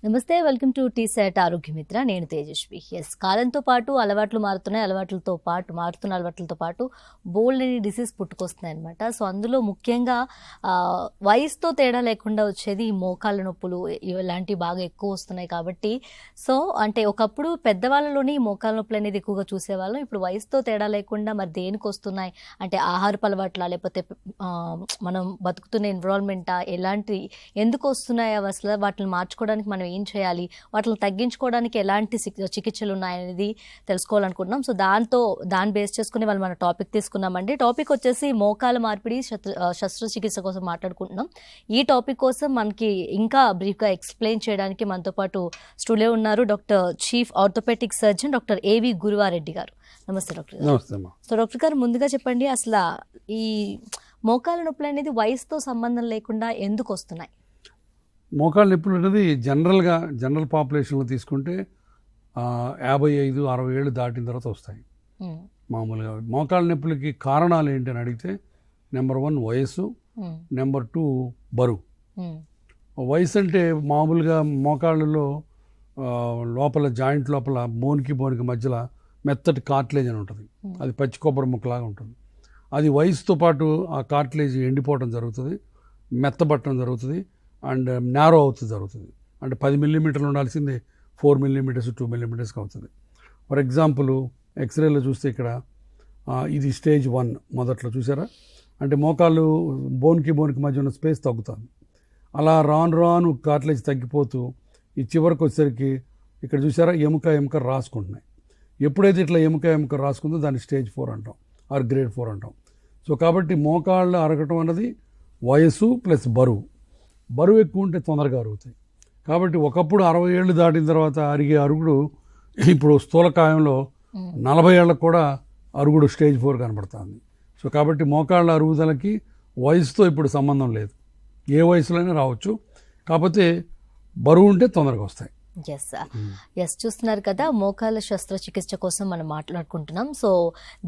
నమస్తే, welcome to టీసెట్ ఆరోగ్య మిత్ర. నేను తేజస్వి. కాలంతో పాటు అలవాట్లు మారుతున్నాయి. మారుతున్న అలవాట్లతో పాటు బోల్డ్ అని డిసీజ్ పుట్టుకొస్తున్నాయి అనమాట. సో అందులో ముఖ్యంగా వయసుతో తేడా లేకుండా వచ్చేది ఈ మోకాళ్ళ నొప్పులు ఇలాంటివి బాగా ఎక్కువ వస్తున్నాయి. కాబట్టి సో అంటే ఒకప్పుడు పెద్దవాళ్ళలోని ఈ మోకాళ్ళ నొప్పులు అనేది ఎక్కువగా చూసేవాళ్ళం. ఇప్పుడు వయసుతో తేడా లేకుండా మరి దేనికి వస్తున్నాయి అంటే ఆహారపు అలవాట్లా, లేకపోతే మనం బతుకుతున్న ఎన్విరాన్మెంటా, ఎందుకు వస్తున్నాయి అసలు, వాటిని మార్చుకోవడానికి మనం ఏం చేయాలి, వాటిని తగ్గించుకోవడానికి ఎలాంటి చికిత్సలు ఉన్నాయనేది తెలుసుకోవాలనుకుంటున్నాం. సో దాన్ని బేస్ చేసుకుని వాళ్ళు మన టాపిక్ తీసుకున్నామండి. టాపిక్ వచ్చేసి మోకాల మార్పిడి శస్త్రచికిత్స కోసం మాట్లాడుకుంటున్నాం. ఈ టాపిక్ కోసం మనకి ఇంకా బ్రీఫ్గా ఎక్స్ప్లెయిన్ చేయడానికి మనతో పాటు స్టూడియో ఉన్నారు doctor chief orthopaedic surgeon doctor AV Guravareddy గారు. నమస్తే డాక్టర్ గారు. సో డాక్టర్ గారు, ముందుగా చెప్పండి, అసలు ఈ మోకాల నొప్పులు అనేది వయసుతో సంబంధం లేకుండా ఎందుకు వస్తున్నాయి? మోకాళ్ళ నొప్పులు అనేది జనరల్ పాపులేషన్లో తీసుకుంటే 55-60 ఏళ్ళు దాటిన తర్వాత వస్తాయి మామూలుగా. మోకాళ్ళ నొప్పులకి కారణాలు ఏంటని అడిగితే నెంబర్ 1 వయసు, నెంబర్ 2 బరువు. వయసు అంటే మామూలుగా మోకాళ్ళలో లోపల జాయింట్ లోపల బోన్కి మధ్యలో మెత్తటి కార్టిలేజ్ అని ఉంటుంది. అది పచ్చి కొబ్బరి ముక్కలాగా ఉంటుంది. అది వయసుతో పాటు ఆ కార్టిలేజ్ ఎండిపోవడం జరుగుతుంది, మెత్తబట్టడం జరుగుతుంది అండ్ నారో అవుతుంది జరుగుతుంది. అంటే 10 మిల్లీమీటర్లు ఉండాల్సింది 4 మిల్లీమీటర్స్ 2 మిల్లీమీటర్స్కి అవుతుంది. ఫర్ ఎగ్జాంపుల్ ఎక్స్రేలో చూస్తే ఇక్కడ ఇది స్టేజ్ 1 మొదట్లో చూసారా, అంటే మోకాళ్ళు బోన్కి మధ్య ఉన్న స్పేస్ తగ్గుతుంది. అలా రాను కార్టిలేజ్ తగ్గిపోతూ ఈ చివరికి వచ్చేసరికి ఇక్కడ చూసారా ఎముక రాసుకుంటున్నాయి. ఎప్పుడైతే ఇట్లా ఎముక రాసుకుందో దాన్ని స్టేజ్ 4 అంటాం ఆర్ గ్రేడ్ 4 అంటాం. సో కాబట్టి మోకాళ్ళు అరగటం అన్నది వయసు ప్లస్ బరువు ఎక్కువ ఉంటే తొందరగా అరుగుతాయి. కాబట్టి ఒకప్పుడు 60 ఏళ్ళు దాటిన తర్వాత అరిగే అరుగుడు ఇప్పుడు స్థూలకాయంలో 40 ఏళ్ళకు కూడా అరుగుడు స్టేజ్ 4 కనబడుతుంది. సో కాబట్టి మోకాళ్ళ అరుగుదలకి వయసుతో ఇప్పుడు సంబంధం లేదు, ఏ వయసులోనే రావచ్చు. కాకపోతే బరువు ఉంటే తొందరగా వస్తాయి. ఎస్ చూస్తున్నారు కదా, మోకాళ్ళ శస్త్రచికిత్స కోసం మనం మాట్లాడుకుంటున్నాం. సో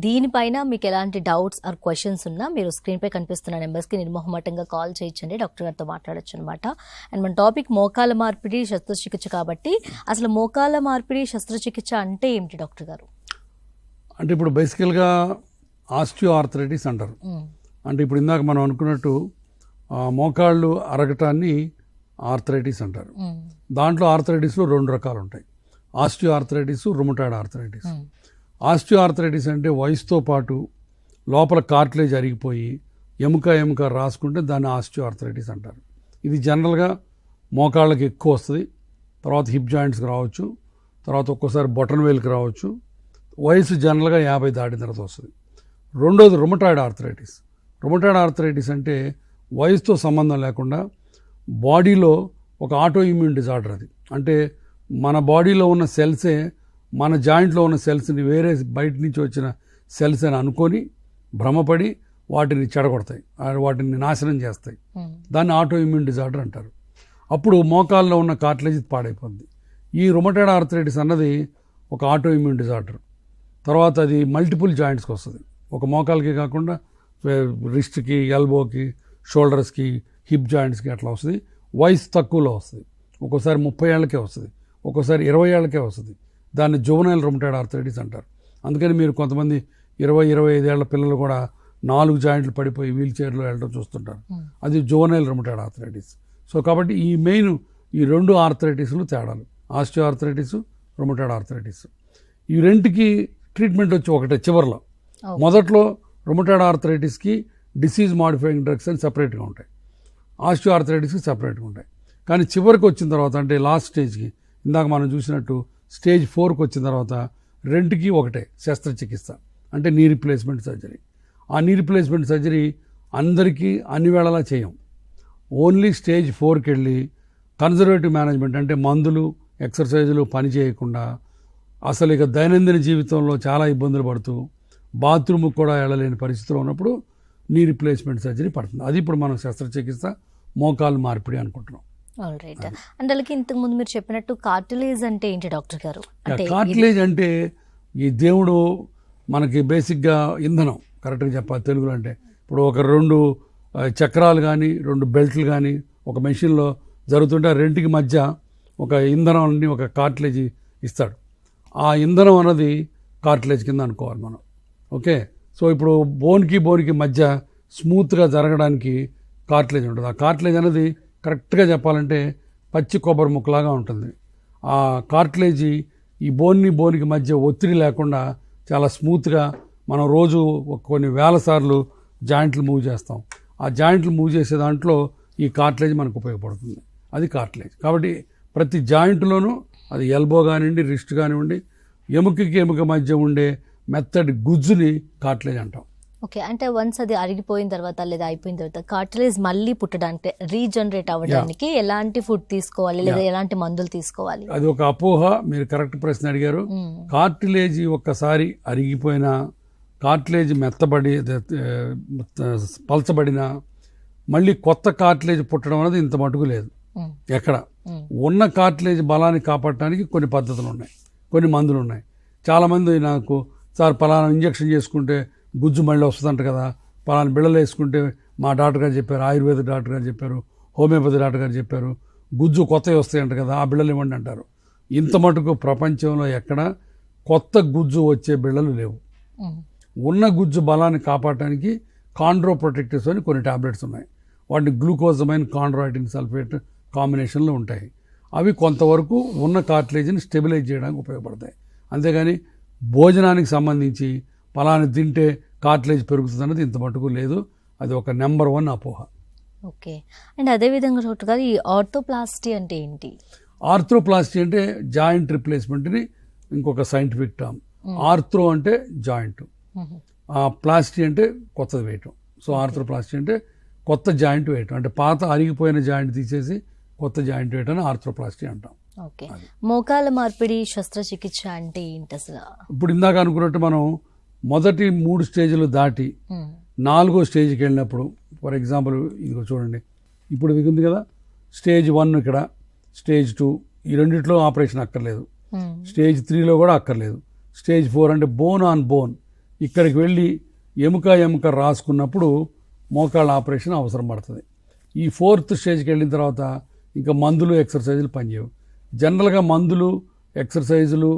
దీనిపైన మీకు ఎలాంటి డౌట్స్ ఆర్ క్వశ్చన్స్ ఉన్నా మీరు స్క్రీన్పై కనిపిస్తున్న నెంబర్స్కి నిర్మోహమాటంగా కాల్ చేయొచ్చండి, డాక్టర్ గారితో మాట్లాడచ్చు అనమాట. అండ్ మన టాపిక్ మోకాళ్ళ మార్పిడి శస్త్రచికిత్స కాబట్టి అసలు మోకాళ్ళ మార్పిడి శస్త్రచికిత్స అంటే ఏమిటి డాక్టర్ గారు? అంటే ఇప్పుడు బేసికల్గా ఆస్టియో ఆర్థరైటిస్ అంటారు. అంటే ఇప్పుడు ఇందాక మనం అనుకున్నట్టు మోకాళ్ళు అరగటాన్ని ఆర్థరైటిస్ అంటారు. దాంట్లో ఆర్థరైటిస్లో 2 రకాలు ఉంటాయి, osteo arthritis, rheumatoid arthritis. Osteo arthritis అంటే వయసుతో పాటు లోపల కార్టిలేజ్ అరిగిపోయి ఎముక రాసుకుంటే దాన్ని ఆస్టియో ఆర్థరైటిస్ అంటారు. ఇది జనరల్గా మోకాళ్ళకి ఎక్కువ వస్తుంది, తర్వాత హిప్ జాయింట్స్కి రావచ్చు, తర్వాత ఒక్కోసారి బొటన్ వేల్కి రావచ్చు. వయసు జనరల్గా 50 దాటిన తర్వాత వస్తుంది. రెండోది రుమటాయిడ్ ఆర్థరైటిస్ అంటే వయసుతో సంబంధం లేకుండా బాడీలో ఒక ఆటో ఇమ్యూన్ డిజార్డర్. అది అంటే మన బాడీలో ఉన్న సెల్సే మన జాయింట్లో ఉన్న సెల్స్ని వేరే బయట నుంచి వచ్చిన సెల్స్ అని అనుకొని భ్రమపడి వాటిని చెడగొడతాయి, వాటిని నాశనం చేస్తాయి. దాన్ని ఆటో ఇమ్యూన్ డిజార్డర్ అంటారు. అప్పుడు మోకాల్లో ఉన్న కార్టిలేజ్ పాడైపోద్ది. ఈ రుమటాయిడ్ ఆర్థరైటిస్ అన్నది ఒక ఆటో ఇమ్యూన్ డిజార్డర్. తర్వాత అది మల్టిపుల్ జాయింట్స్కి వస్తుంది, ఒక మోకాలకి కాకుండా రిస్ట్కి, ఎల్బోకి, షోల్డర్స్కి, హిప్ జాయింట్స్కి అట్లా వస్తుంది. వయసు తక్కువలో వస్తుంది, ఒక్కోసారి 30 ఏళ్ళకే వస్తుంది, ఒక్కోసారి 20 ఏళ్ళకే వస్తుంది. దాన్ని జువెనైల్ రుమటాయిడ్ ఆర్థరైటిస్ అంటారు. అందుకని మీరు కొంతమంది 20-25 ఏళ్ల పిల్లలు కూడా 4 జాయింట్లు పడిపోయి వీల్ చైర్లో వెళ్ళడం చూస్తుంటారు. అది జువెనైల్ రుమటాయిడ్ ఆర్థరైటిస్. సో కాబట్టి ఈ 2 ఆర్థరైటిస్లు తేడాలు, ఆస్టియో ఆర్థరైటిస్, రుమటాయిడ్ ఆర్థరైటిస్. ఈ రెండుకి ట్రీట్మెంట్ వచ్చి ఒకటే చివరిలో. మొదట్లో రుమటాయిడ్ ఆర్థరైటిస్కి డిసీజ్ మాడిఫైయింగ్ డ్రగ్స్ అని సపరేట్గా ఉంటాయి, ఆస్టియో ఆర్థరైటిస్కి సపరేట్గా ఉంటాయి. కానీ చివరికి వచ్చిన తర్వాత అంటే లాస్ట్ స్టేజ్కి ఇందాక మనం చూసినట్టు స్టేజ్ 4కి వచ్చిన తర్వాత రెండుకి ఒకటే శస్త్రచికిత్స, అంటే నీ రీప్లేస్మెంట్ సర్జరీ. ఆ నీ రీప్లేస్మెంట్ సర్జరీ అందరికీ అన్ని వేళలా చేయం. ఓన్లీ స్టేజ్ 4కి వెళ్ళి కన్జర్వేటివ్ మేనేజ్మెంట్ అంటే మందులు, ఎక్సర్సైజులు పని చేయకుండా అసలు ఇక దైనందిన జీవితంలో చాలా ఇబ్బందులు పడుతూ బాత్రూమ్కి కూడా వెళ్ళలేని పరిస్థితిలో ఉన్నప్పుడు నీ రీప్లేస్మెంట్ సర్జరీ పడుతుంది. అది ఇప్పుడు మనం శస్త్రచికిత్స మోకాలు మార్పిడి అనుకుంటున్నాం. అంటే ఇంతకు ముందు మీరు చెప్పినట్టు కార్టిలేజ్ అంటే ఏంటి డాక్టర్ గారు? కార్టిలేజ్ అంటే ఈ దేవుడు మనకి బేసిక్గా ఇంధనం, కరెక్ట్గా చెప్పాలి తెలుగులో. అంటే ఇప్పుడు ఒక 2 చక్రాలు కానీ 2 బెల్ట్లు కానీ ఒక మెషిన్లో జరుగుతుంటే రెండుకి మధ్య ఒక ఇంధనం అని ఒక కార్టిలేజ్ ఇస్తాడు. ఆ ఇంధనం అన్నది కార్టిలేజ్ కింద అనుకోవాలి మనం. ఓకే, సో ఇప్పుడు బోన్కి మధ్య స్మూత్గా జరగడానికి కార్టిలేజ్ ఉంటుంది. ఆ కార్టిలేజ్ అనేది కరెక్ట్గా చెప్పాలంటే పచ్చి కొబ్బరి ముక్కలాగా ఉంటుంది. ఆ కార్టిలేజీ ఈ బోన్కి మధ్య ఒత్తిడి లేకుండా చాలా స్మూత్గా మనం రోజు కొన్ని వేల సార్లు జాయింట్లు మూవ్ చేస్తాం. ఆ జాయింట్లు మూవ్ చేసే దాంట్లో ఈ కార్టిలేజ్ మనకు ఉపయోగపడుతుంది. అది కార్టిలేజ్. కాబట్టి ప్రతి జాయింట్లోనూ అది ఎల్బో కానివ్వండి, రిస్ట్ కానివ్వండి, ఎముక మధ్య ఉండే మెత్తడి గుజ్జుని కార్టిలేజ్ అంటాం. ఓకే, అంటే వన్స్ అది అరిగిపోయిన తర్వాత లేదా అయిపోయిన తర్వాత కార్టిలేజ్ మళ్ళీ పుట్టడానికి రీజనరేట్ అవ్వడానికి ఎలాంటి ఫుడ్ తీసుకోవాలి లేదా ఎలాంటి మందులు తీసుకోవాలి? అది ఒక అపోహ. మీరు కరెక్ట్ ప్రశ్న అడిగారు. కార్టిలేజ్ ఒక్కసారి అరిగిపోయినా, కార్టిలేజ్ మెత్తబడి పలచబడినా మళ్ళీ కొత్త కార్టిలేజ్ పుట్టడం అనేది ఇంత మటుకు లేదు ఎక్కడ. ఉన్న కార్టిలేజ్ బలాన్ని కాపాడటానికి కొన్ని పద్ధతులు ఉన్నాయి, కొన్ని మందులు ఉన్నాయి. చాలామంది నాకు సార్ పలానా ఇంజక్షన్ చేసుకుంటే గుజ్జు మళ్ళీ వస్తుందంట కదా, పలానా బిళ్ళలు వేసుకుంటే మా డాక్టర్ గారు చెప్పారు, ఆయుర్వేద డాక్టర్ గారు చెప్పారు, హోమియోపతి డాక్టర్ గారు చెప్పారు, గుజ్జు కొత్తవి వస్తాయంట కదా, ఆ బిళ్ళలు ఇవ్వండి అంటారు. ఇంత మటుకు ప్రపంచంలో ఎక్కడ కొత్త గుజ్జు వచ్చే బిళ్ళలు లేవు. ఉన్న గుజ్జు బలాన్ని కాపాడటానికి కాండ్రోప్రొటెక్టివ్స్ అని కొన్ని టాబ్లెట్స్ ఉన్నాయి. వాటిని గ్లూకోజమైన్ కాండ్రాయిటిన్ సల్ఫేట్ కాంబినేషన్లో ఉంటాయి. అవి కొంతవరకు ఉన్న కార్టిలేజ్ని స్టెబిలైజ్ చేయడానికి ఉపయోగపడతాయి. అంతేగాని భోజనానికి సంబంధించి పలానా తింటే కార్టిలేజ్ పెరుగుతుంది అన్నది ఇంత మటుకు లేదు. అది ఒక నెంబర్ 1 అపోహ. ఓకే, అండ్ అదేవిధంగా డాక్టర్ గారు, ఈ ఆర్థోప్లాస్టీ అంటే ఏంటి? ఆర్థ్రోప్లాస్టీ అంటే జాయింట్ రిప్లేస్మెంట్ని ఇంకొక సైంటిఫిక్ టర్మ్. ఆర్థ్రో అంటే జాయింట్, ఆ ప్లాస్టీ అంటే కొత్తది వేయటం. సో ఆర్థ్రోప్లాస్టీ అంటే కొత్త జాయింట్ వేయటం, అంటే పాత అరిగిపోయిన జాయింట్ తీసేసి కొత్త జాయింట్ వేయటం ఆర్థ్రోప్లాస్టీ అంటాం. ఓకే, మోకాల మార్పిడి శస్త్రచికిత్స అంటే ఏంటి అసలు? ఇప్పుడు ఇందాక అనుకున్నట్టు మనం మొదటి 3 స్టేజ్లు దాటి 4వ స్టేజ్కి వెళ్ళినప్పుడు, ఫర్ ఎగ్జాంపుల్ ఇదిగో చూడండి, ఇప్పుడు ఇది ఉంది కదా, స్టేజ్ 1 ఇక్కడ, స్టేజ్ 2, ఈ రెండిట్లో ఆపరేషన్ అక్కర్లేదు. స్టేజ్ 3లో కూడా అక్కర్లేదు. స్టేజ్ 4 అంటే బోన్ ఆన్ బోన్, ఇక్కడికి వెళ్ళి ఎముక రాసుకున్నప్పుడు మోకాళ్ళ ఆపరేషన్ అవసరం పడుతుంది. ఈ 4th స్టేజ్కి వెళ్ళిన తర్వాత ఇంకా మందులు ఎక్సర్సైజులు పనిచేయవు. జనరల్గా మందులు ఎక్సర్సైజులు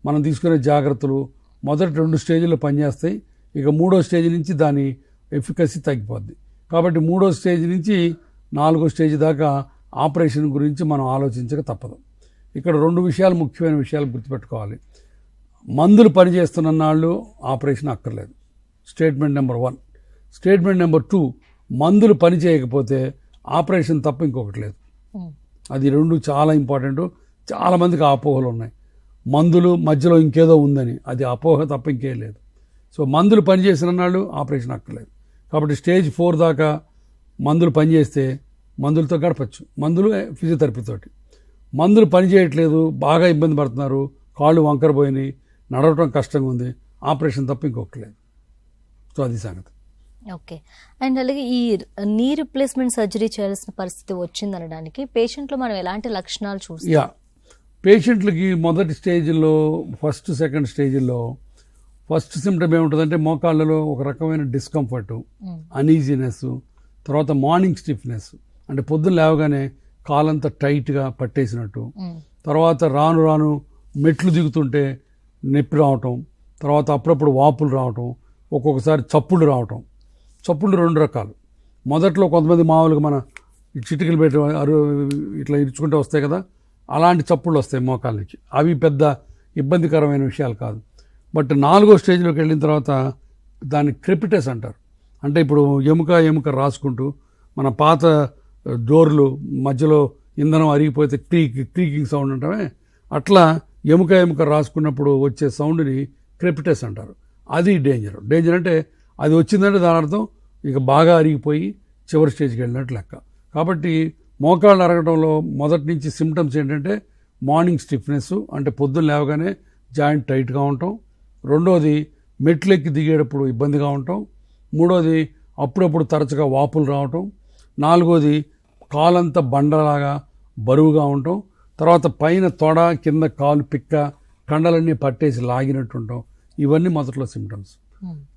మనం తీసుకునే జాగ్రత్తలు మొదటి 2 స్టేజ్లో పనిచేస్తాయి. ఇక 3వ స్టేజ్ నుంచి దాని ఎఫికసీ తగ్గిపోద్ది. కాబట్టి 3వ స్టేజ్ నుంచి 4వ స్టేజ్ దాకా ఆపరేషన్ గురించి మనం ఆలోచించక తప్పదు. ఇక్కడ 2 విషయాలు, ముఖ్యమైన విషయాలు గుర్తుపెట్టుకోవాలి. మందులు పనిచేస్తున్న నాళ్ళు ఆపరేషన్ అక్కర్లేదు, స్టేట్మెంట్ నెంబర్ 1. స్టేట్మెంట్ నెంబర్ 2, మందులు పని చేయకపోతే ఆపరేషన్ తప్ప ఇంకొకటి లేదు. అది 2 చాలా ఇంపార్టెంట్. చాలామందికి అపోహలు ఉన్నాయి, మందులు మధ్యలో ఇంకేదో ఉందని. అది అపోహ తప్ప ఇంకేం లేదు. సో మందులు పనిచేసిన నాళ్ళు ఆపరేషన్ అక్కర్లేదు. కాబట్టి స్టేజ్ 4 దాకా మందులు పనిచేస్తే మందులతో గడపచ్చు, మందులు ఫిజియోథెరపీతోటి. మందులు పనిచేయట్లేదు, బాగా ఇబ్బంది పడుతున్నారు, కాళ్ళు వంకరపోయినాయి, నడవటం కష్టంగా ఉంది, ఆపరేషన్ తప్ప ఇంకొకటి లేదు. సో అది సంగతి. ఓకే, అండ్ అలాగే ఈ నీ రిప్లేస్మెంట్ సర్జరీ చేయాల్సిన పరిస్థితి వచ్చిందనడానికి పేషెంట్లో మనం ఎలాంటి లక్షణాలు చూస్తాం? పేషెంట్లకి మొదటి స్టేజ్లో, ఫస్ట్ సెకండ్ స్టేజ్లో ఫస్ట్ సిమ్టమ్ ఏముంటుందంటే మోకాళ్ళలో ఒక రకమైన డిస్కంఫర్టు, అనీజీనెస్, తర్వాత మార్నింగ్ స్టిఫ్నెస్, అంటే పొద్దున్న లేవగానే కాలంతా టైట్గా పట్టేసినట్టు, తర్వాత రాను రాను మెట్లు దిగుతుంటే నొప్పి రావటం, తర్వాత అప్పుడప్పుడు వాపులు రావటం, ఒక్కొక్కసారి చప్పుళ్ళు రావటం. చప్పుళ్ళు 2 రకాలు. మొదట్లో కొంతమంది మామూలుగా మన చిటికలు పెట్టి ఇట్లా ఇరుచుకుంటే వస్తాయి కదా, అలాంటి చప్పుళ్ళు వస్తాయి మోకాళ్ళ నుంచి. అవి పెద్ద ఇబ్బందికరమైన విషయాలు కాదు. బట్ 4వ స్టేజ్లోకి వెళ్ళిన తర్వాత దాన్ని క్రెపిటస్ అంటారు. అంటే ఇప్పుడు ఎముక రాసుకుంటూ మన పాత డోర్లు మధ్యలో ఇంధనం అరిగిపోతే క్రీకింగ్ సౌండ్ అంటామే, అట్లా ఎముక రాసుకున్నప్పుడు వచ్చే సౌండ్ని క్రెపిటస్ అంటారు. అది డేంజర్ అంటే అది వచ్చిందంటే దాని అర్థం ఇక బాగా అరిగిపోయి చివరి స్టేజ్కి వెళ్ళినట్టు లెక్క. కాబట్టి మోకాళ్ళు అరగడంలో మొదటి నుంచి సిమ్టమ్స్ ఏంటంటే మార్నింగ్ స్టిఫ్నెస్, అంటే పొద్దున్న లేవగానే జాయింట్ టైట్గా ఉండటం. 2వది మెట్లెక్కి దిగేటప్పుడు ఇబ్బందిగా ఉండటం. 3వది అప్పుడప్పుడు తరచుగా వాపులు రావటం. 4వది కాలంతా బండలాగా బరువుగా ఉండటం. తర్వాత పైన తొడ, కింద కాలు పిక్క, కండలన్నీ పట్టేసి లాగినట్టు ఉండటం. ఇవన్నీ మొదట్లో సిమ్టమ్స్.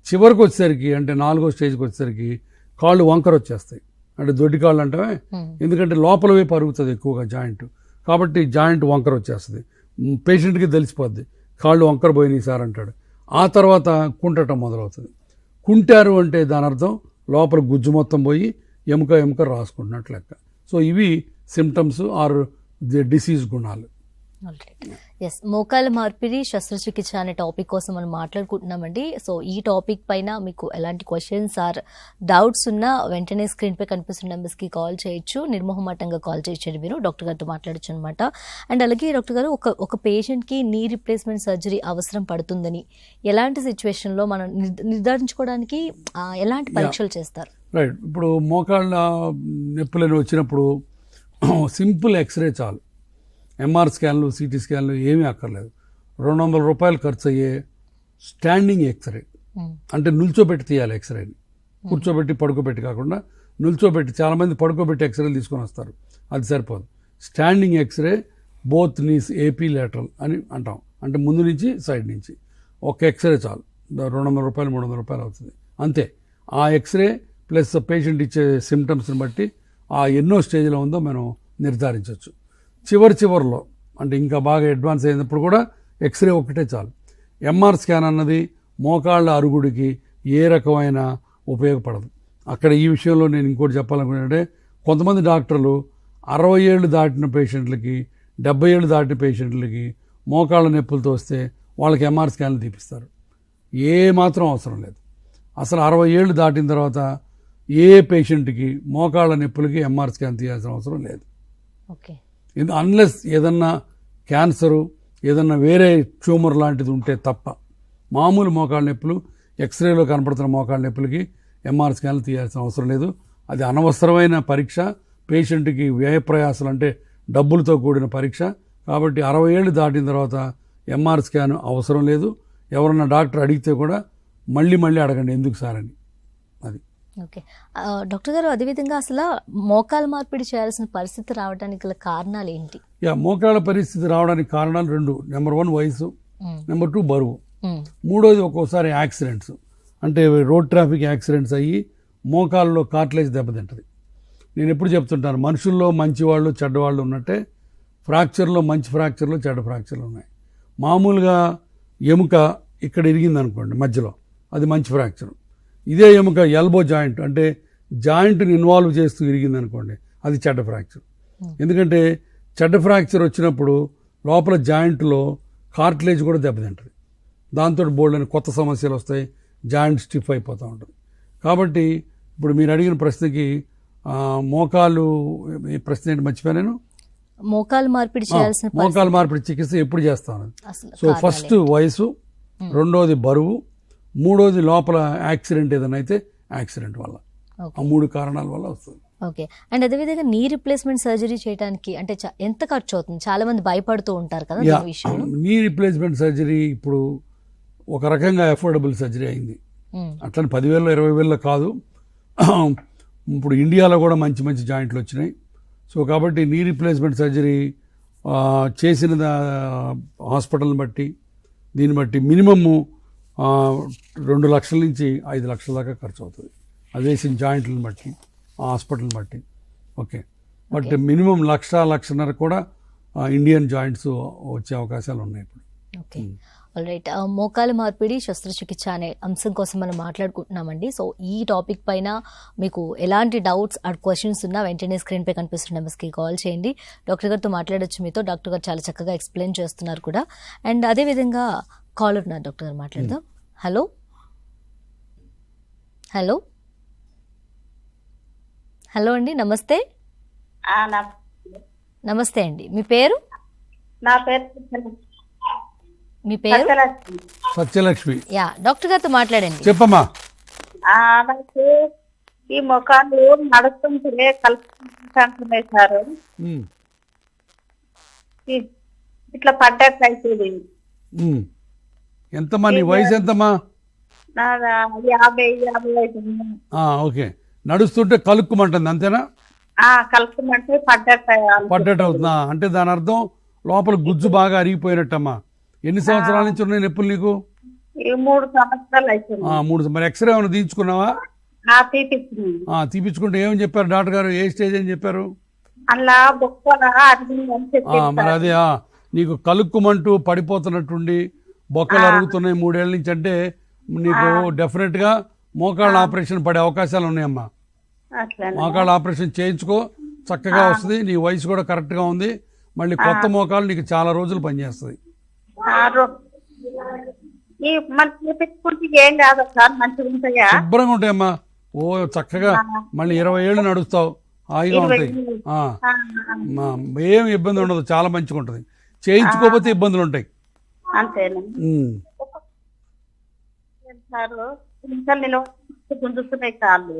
చివరికి వచ్చేసరికి, అంటే 4వ స్టేజ్కి వచ్చేసరికి కాళ్ళు వంకర వచ్చేస్తాయి, అంటే దొడ్డి కాళ్ళు అంటే, ఎందుకంటే లోపల వైపు అరుగుతుంది ఎక్కువగా జాయింట్. కాబట్టి జాయింట్ వంకర వచ్చేస్తుంది. పేషెంట్కి తెలిసిపోద్ది, కాళ్ళు వంకర పోయినాయి సార్ అంటాడు. ఆ తర్వాత కుంటటం మొదలవుతుంది. కుంటారు అంటే దాని అర్థం లోపల గుజ్జు మొత్తం పోయి ఎముక రాసుకుంటున్నట్లు లెక్క. సో ఇవి సిమ్టమ్స్ ఆర్ డిసీజ్ గుణాలు. ఎస్, మోకాల మార్పిడి శస్త్రచికిత్స అనే టాపిక్ కోసం మనం మాట్లాడుకుంటున్నామండి. సో ఈ టాపిక్ పైన మీకు ఎలాంటి క్వశ్చన్స్ ఆర్ డౌట్స్ ఉన్నా వెంటనే స్క్రీన్ పై కనిపిస్తున్న నెంబర్స్కి కాల్ చేయొచ్చు, నిర్మోహమాటంగా కాల్ చేయొచ్చండి, మీరు డాక్టర్ గారితో మాట్లాడచ్చు అనమాట. అండ్ అలాగే డాక్టర్ గారు, ఒక పేషెంట్కి నీ రిప్లేస్మెంట్ సర్జరీ అవసరం పడుతుందని ఎలాంటి సిచ్యువేషన్లో మనం నిర్ధారించుకోవడానికి ఎలాంటి పరీక్షలు చేస్తారు? రైట్, ఇప్పుడు మోకాళ్ళ నొప్పులని వచ్చినప్పుడు సింపుల్ ఎక్స్రే చాలు. ఎంఆర్ స్కాన్లు, సిటీ స్కాన్లు ఏమీ అక్కర్లేదు. 200 రూపాయలు ఖర్చు అయ్యే స్టాండింగ్ ఎక్స్రే, అంటే నిల్చోబెట్టి తీయాలి ఎక్స్రేని. కూర్చోబెట్టి పడుకోబెట్టి కాకుండా నిల్చోబెట్టి, చాలామంది పడుకోబెట్టి ఎక్స్రేలు తీసుకొని వస్తారు, అది సరిపోదు. Standing x-ray both knees AP lateral అని అంటాం, అంటే ముందు నుంచి సైడ్ నుంచి ఒక ఎక్స్రే చాలు. 200 రూపాయలు 300 రూపాయలు అవుతుంది అంతే. ఆ ఎక్స్రే ప్లస్ పేషెంట్ ఇచ్చే సిమ్టమ్స్ని బట్టి ఆ ఎన్నో స్టేజ్లో ఉందో మనం నిర్ధారించవచ్చు. చివరిలో అంటే ఇంకా బాగా అడ్వాన్స్ అయినప్పుడు కూడా ఎక్స్రే ఒకటే చాలు. ఎంఆర్ స్కాన్ అన్నది మోకాళ్ళ అరుగుడికి ఏ రకమైన ఉపయోగపడదు. అక్కడ ఈ విషయంలో నేను ఇంకోటి చెప్పాలనుకుంటే, కొంతమంది డాక్టర్లు 60 ఏళ్ళు దాటిన పేషెంట్లకి, 70 ఏళ్ళు దాటిన పేషెంట్లకి మోకాళ్ళ నొప్పులతో వస్తే వాళ్ళకి ఎంఆర్ స్కాన్లు తీపిస్తారు. ఏ మాత్రం అవసరం లేదు. అసలు 60 ఏళ్ళు దాటిన తర్వాత ఏ పేషెంట్కి మోకాళ్ళ నొప్పులకి ఎంఆర్ స్కాన్ తీయాల్సిన అవసరం లేదు. ఓకే, అన్లెస్ ఏదన్నా క్యాన్సరు, ఏదన్నా వేరే ట్యూమర్ లాంటిది ఉంటే తప్ప మామూలు మోకాళ్ళ నొప్పులు, ఎక్స్రేలో కనపడుతున్న మోకాళ్ళ నొప్పులకి ఎంఆర్ స్కాన్లు తీయాల్సిన అవసరం లేదు. అది అనవసరమైన పరీక్ష, పేషెంట్కి వ్యయప్రయాసాలు, అంటే డబ్బులతో కూడిన పరీక్ష. కాబట్టి 60 ఏళ్ళు దాటిన తర్వాత ఎంఆర్ స్కాన్ అవసరం లేదు. ఎవరన్నా డాక్టర్ అడిగితే కూడా మళ్ళీ అడగండి ఎందుకు సార్ అని. అది ఓకే. డాక్టర్ గారు, అదేవిధంగా అసలు మోకాల మార్పిడి చేయాల్సిన పరిస్థితి రావడానికి గల కారణాలు ఏంటి? మోకాళ్ళ పరిస్థితి రావడానికి కారణాలు 2. నెంబర్ 1 వయసు, నెంబర్ 2 బరువు, మూడోది ఒక్కోసారి యాక్సిడెంట్స్, అంటే రోడ్ ట్రాఫిక్ యాక్సిడెంట్స్ అయ్యి మోకాళ్ళలో కార్టిలేజ్ దెబ్బతింటది. నేను ఎప్పుడు చెప్తుంటాను, మనుషుల్లో మంచివాళ్ళు చెడ్డవాళ్ళు ఉన్నట్టే ఫ్రాక్చర్లో మంచి ఫ్రాక్చర్లు చెడ్డ ఫ్రాక్చర్లు ఉన్నాయి. మామూలుగా ఎముక ఇక్కడ ఇరిగింది అనుకోండి మధ్యలో, అది మంచి ఫ్రాక్చర్. ఇదే ఎముక ఎల్బో జాయింట్, అంటే జాయింట్ని ఇన్వాల్వ్ చేస్తూ ఇరిగింది అనుకోండి, అది చెడ్డ ఫ్రాక్చర్. ఎందుకంటే చెడ్డ ఫ్రాక్చర్ వచ్చినప్పుడు లోపల జాయింట్లో కార్టిలేజ్ కూడా దెబ్బతింటుంది. దాంతో బోల్డ్ అని కొత్త సమస్యలు వస్తాయి, జాయింట్ స్టిఫ్ అయిపోతూ ఉంటుంది. కాబట్టి ఇప్పుడు మీరు అడిగిన ప్రశ్నకి మోకాలు, ఈ ప్రశ్న ఏంటి మర్చిపోయాను. మోకాలు మార్పిడి చేయాల్సిన మోకాలు మార్పిడి చికిత్స ఎప్పుడు చేస్తాను. సో ఫస్ట్ వయసు, రెండోది బరువు, మూడోది లోపల యాక్సిడెంట్ ఏదైనా అయితే యాక్సిడెంట్ వల్ల, ఆ 3 కారణాల వల్ల వస్తుంది. ఓకే. అండ్ అదేవిధంగా నీ రిప్లేస్మెంట్ సర్జరీ చేయడానికి అంటే ఎంత ఖర్చు అవుతుంది? చాలా మంది భయపడుతూ ఉంటారు కదా ఈ విషయంలో. నీ రిప్లేస్మెంట్ సర్జరీ ఇప్పుడు ఒక రకంగా అఫోర్డబుల్ సర్జరీ అయింది. అట్లని 10,000 20,000 కాదు. ఇప్పుడు ఇండియాలో కూడా మంచి మంచి జాయింట్లు వచ్చినాయి. సో కాబట్టి నీ రిప్లేస్మెంట్ సర్జరీ చేసిన హాస్పిటల్ని బట్టి, దీన్ని బట్టి మినిమమ్ 2 లక్షల నుంచి 5 లక్షల దాకా ఖర్చు అవుతుంది. అది వేసిన జాయింట్లను బట్టి, ఆ హాస్పిటల్ని బట్టి. ఓకే, బట్ మినిమం 1,00,000-1,50,000 కూడా ఇండియన్ జాయింట్స్ వచ్చే అవకాశాలు ఉన్నాయి ఇప్పుడు. Okay, all right. మోకాల మార్పిడి శస్త్రచికిత్స అనే అంశం కోసం మనం మాట్లాడుకుంటున్నామండి. సో ఈ టాపిక్ పైన మీకు ఎలాంటి డౌట్స్ ఆర్ క్వశ్చన్స్ ఉన్నా వెంటనే స్క్రీన్ పై కనిపిస్తున్న నెంబర్స్కి కాల్ చేయండి. డాక్టర్ గారితో మాట్లాడొచ్చు మీతో. డాక్టర్ గారు చాలా చక్కగా ఎక్స్ప్లెయిన్ చేస్తున్నారు కూడా. అండ్ అదేవిధంగా కాల్ ఉన్నారు, డాక్టర్ గారు మాట్లాడదాం. హలో హలో హలో అండి, నమస్తే. నమస్తే అండి, మీ పేరు? నా పేరు మీ పేరు? సత్యలక్ష్మి. యా, డాక్టర్ గారితో మాట్లాడండి. చెప్పమ్మా. నాకు ఈ ముఖాలు నడుస్తుంటే కలుపుకుంటున్నాయి సార్, ఇట్లా పడ్డట్టు అవుతుంది. ఎంతమ్మా నీ వయసు? ఎంతమ్మా? 50 ఓకే, నడుస్తుంటే కలుక్కుమంటుంది అంతేనా? కలుపుకుంటే పడ్డట్టు అవుతుందా? అంటే దాని అర్థం లోపల గుజ్జు బాగా అరిగిపోయినట్టమ్మా. ఎన్ని సంవత్సరాల నుంచి ఉన్నాయి నొప్పులు నీకు? 3 సంవత్సరాలు అవుతుంది. 3. మరి ఎక్స్రే ఏమైనా తీయించుకున్నావా? తీపించుకున్నాను. తీపించుకుంటే ఏమని చెప్పారు డాక్టర్ గారు? ఏ స్టేజ్ అని చెప్పారు? అలా బొక్కల అరిగిందని చెప్పి మరి అది నీకు కలుక్కుమంటూ పడిపోతున్నట్టుండి బొక్కలు అరుగుతున్నాయి 3 ఏళ్ళ నుంచి అంటే నీకు డెఫినెట్గా మోకాళ్ళ ఆపరేషన్ పడే అవకాశాలు ఉన్నాయమ్మా. అట్లా మోకాళ్ళ ఆపరేషన్ చేయించుకో, చక్కగా వస్తుంది. నీ వయసు కూడా కరెక్ట్గా ఉంది. మళ్ళీ కొత్త మోకాలు నీకు చాలా రోజులు పనిచేస్తుంది. ఈ మన చూపించుకుంటే ఏం కాదు సార్, మంచిగా ఉంటాయా? శుభ్రంగా ఉంటాయమ్మా. ఓ చక్కగా మళ్ళీ 20 ఏళ్ళు నడుస్తావు, హాయిగా ఉంటాయి. ఏం ఇబ్బంది ఉండదు, చాలా మంచిగా ఉంటుంది. చేయించుకోకపోతే ఇబ్బందులు ఉంటాయి. అంతేనా సార్? ఇంకా నేను గుంజుతున్నాయి కాళ్ళు.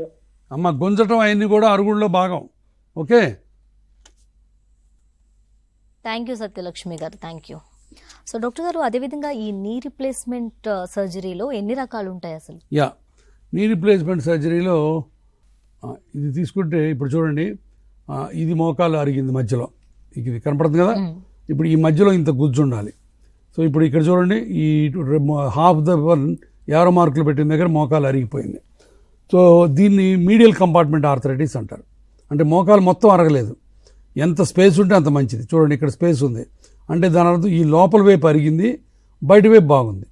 అమ్మ గుంజటం అవన్నీ కూడా అరుగుళ్ళలో భాగం. ఓకే, థ్యాంక్ యూ సత్యలక్ష్మి గారు, థ్యాంక్ యూ. సో డాక్టర్ గారు, అదేవిధంగా ఈ నీ రిప్లేస్మెంట్ సర్జరీలో ఎన్ని రకాలు ఉంటాయి అసలు? నీ రీప్లేస్మెంట్ సర్జరీలో ఇది తీసుకుంటే ఇప్పుడు చూడండి, ఇది మోకాలు అరిగింది మధ్యలో, ఇది కనపడుతుంది కదా. ఇప్పుడు ఈ మధ్యలో ఇంత గుజ్జు ఉండాలి. సో ఇప్పుడు ఇక్కడ చూడండి, ఈ హాఫ్ ద 50 మార్కులు పెట్టిన దగ్గర మోకాలు అరిగిపోయింది. సో దీన్ని మీడియల్ కంపార్ట్మెంట్ ఆర్థరైటిస్ అంటారు. అంటే మోకాలు మొత్తం అరగలేదు, ఎంత స్పేస్ ఉంటే అంత మంచిది. చూడండి ఇక్కడ స్పేస్ ఉంది అంటే దాని అర్థం ఈ లోపల వైపు అరిగింది, బయట వైపు బాగుంది.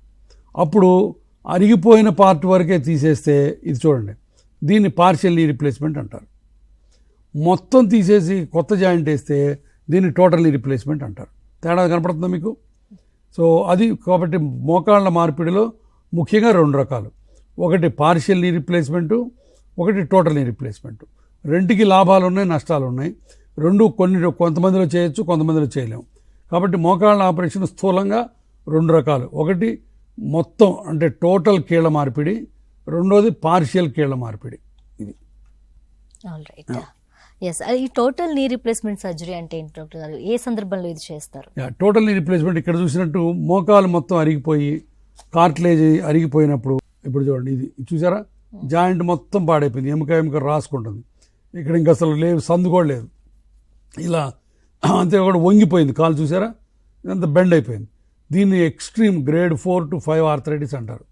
అప్పుడు అరిగిపోయిన పార్ట్ వరకే తీసేస్తే ఇది చూడండి, దీన్ని పార్షియల్ నీ రీప్లేస్మెంట్ అంటారు. మొత్తం తీసేసి కొత్త జాయింట్ వేస్తే దీన్ని టోటల్ నీ రీప్లేస్మెంట్ అంటారు. తేడా కనపడుతుందా మీకు? సో అది కాబట్టి మోకాళ్ళ మార్పిడిలో ముఖ్యంగా 2 రకాలు, ఒకటి పార్షియల్ నీ రీప్లేస్మెంటు, ఒకటి టోటల్ నీ రీప్లేస్మెంటు. రెండుకి లాభాలు ఉన్నాయి, నష్టాలు ఉన్నాయి. రెండు కొంతమందిలో చేయొచ్చు, కొంతమందిలో చేయలేము. కాబట్టి మోకాళ్ళ ఆపరేషన్ స్థూలంగా 2 రకాలు, ఒకటి మొత్తం అంటే టోటల్ కీళ్ళ మార్పిడి, రెండోది పార్షియల్ కీళ్ళ మార్పిడి. ఇది ఆల్ రైట్. ఎస్, ఈ టోటల్ నీ రీప్లేస్మెంట్ సర్జరీ అంటే ఏంటి డాక్టర్ గారు? ఏ సందర్భంలో ఇది చేస్తారు? టోటల్ నీ రీప్లేస్మెంట్ ఇక్కడ చూసినట్టు మోకాలు మొత్తం అరిగిపోయి కార్టిలేజ్ అరిగిపోయినప్పుడు, ఇప్పుడు చూడండి ఇది చూసారా, జాయింట్ మొత్తం పాడైపోయింది, ఎముక రాసుకుంటుంది. ఇక్కడ ఇంకా అసలు లేదు, సందు కూడా లేదు. ఇలా అంతే కూడా వంగిపోయింది కాలు, చూసారా, ఇదంతా బెండ్ అయిపోయింది. దీన్ని ఎక్స్ట్రీమ్ గ్రేడ్ 4 to 5 ఆర్థరైటిస్ అంటారు.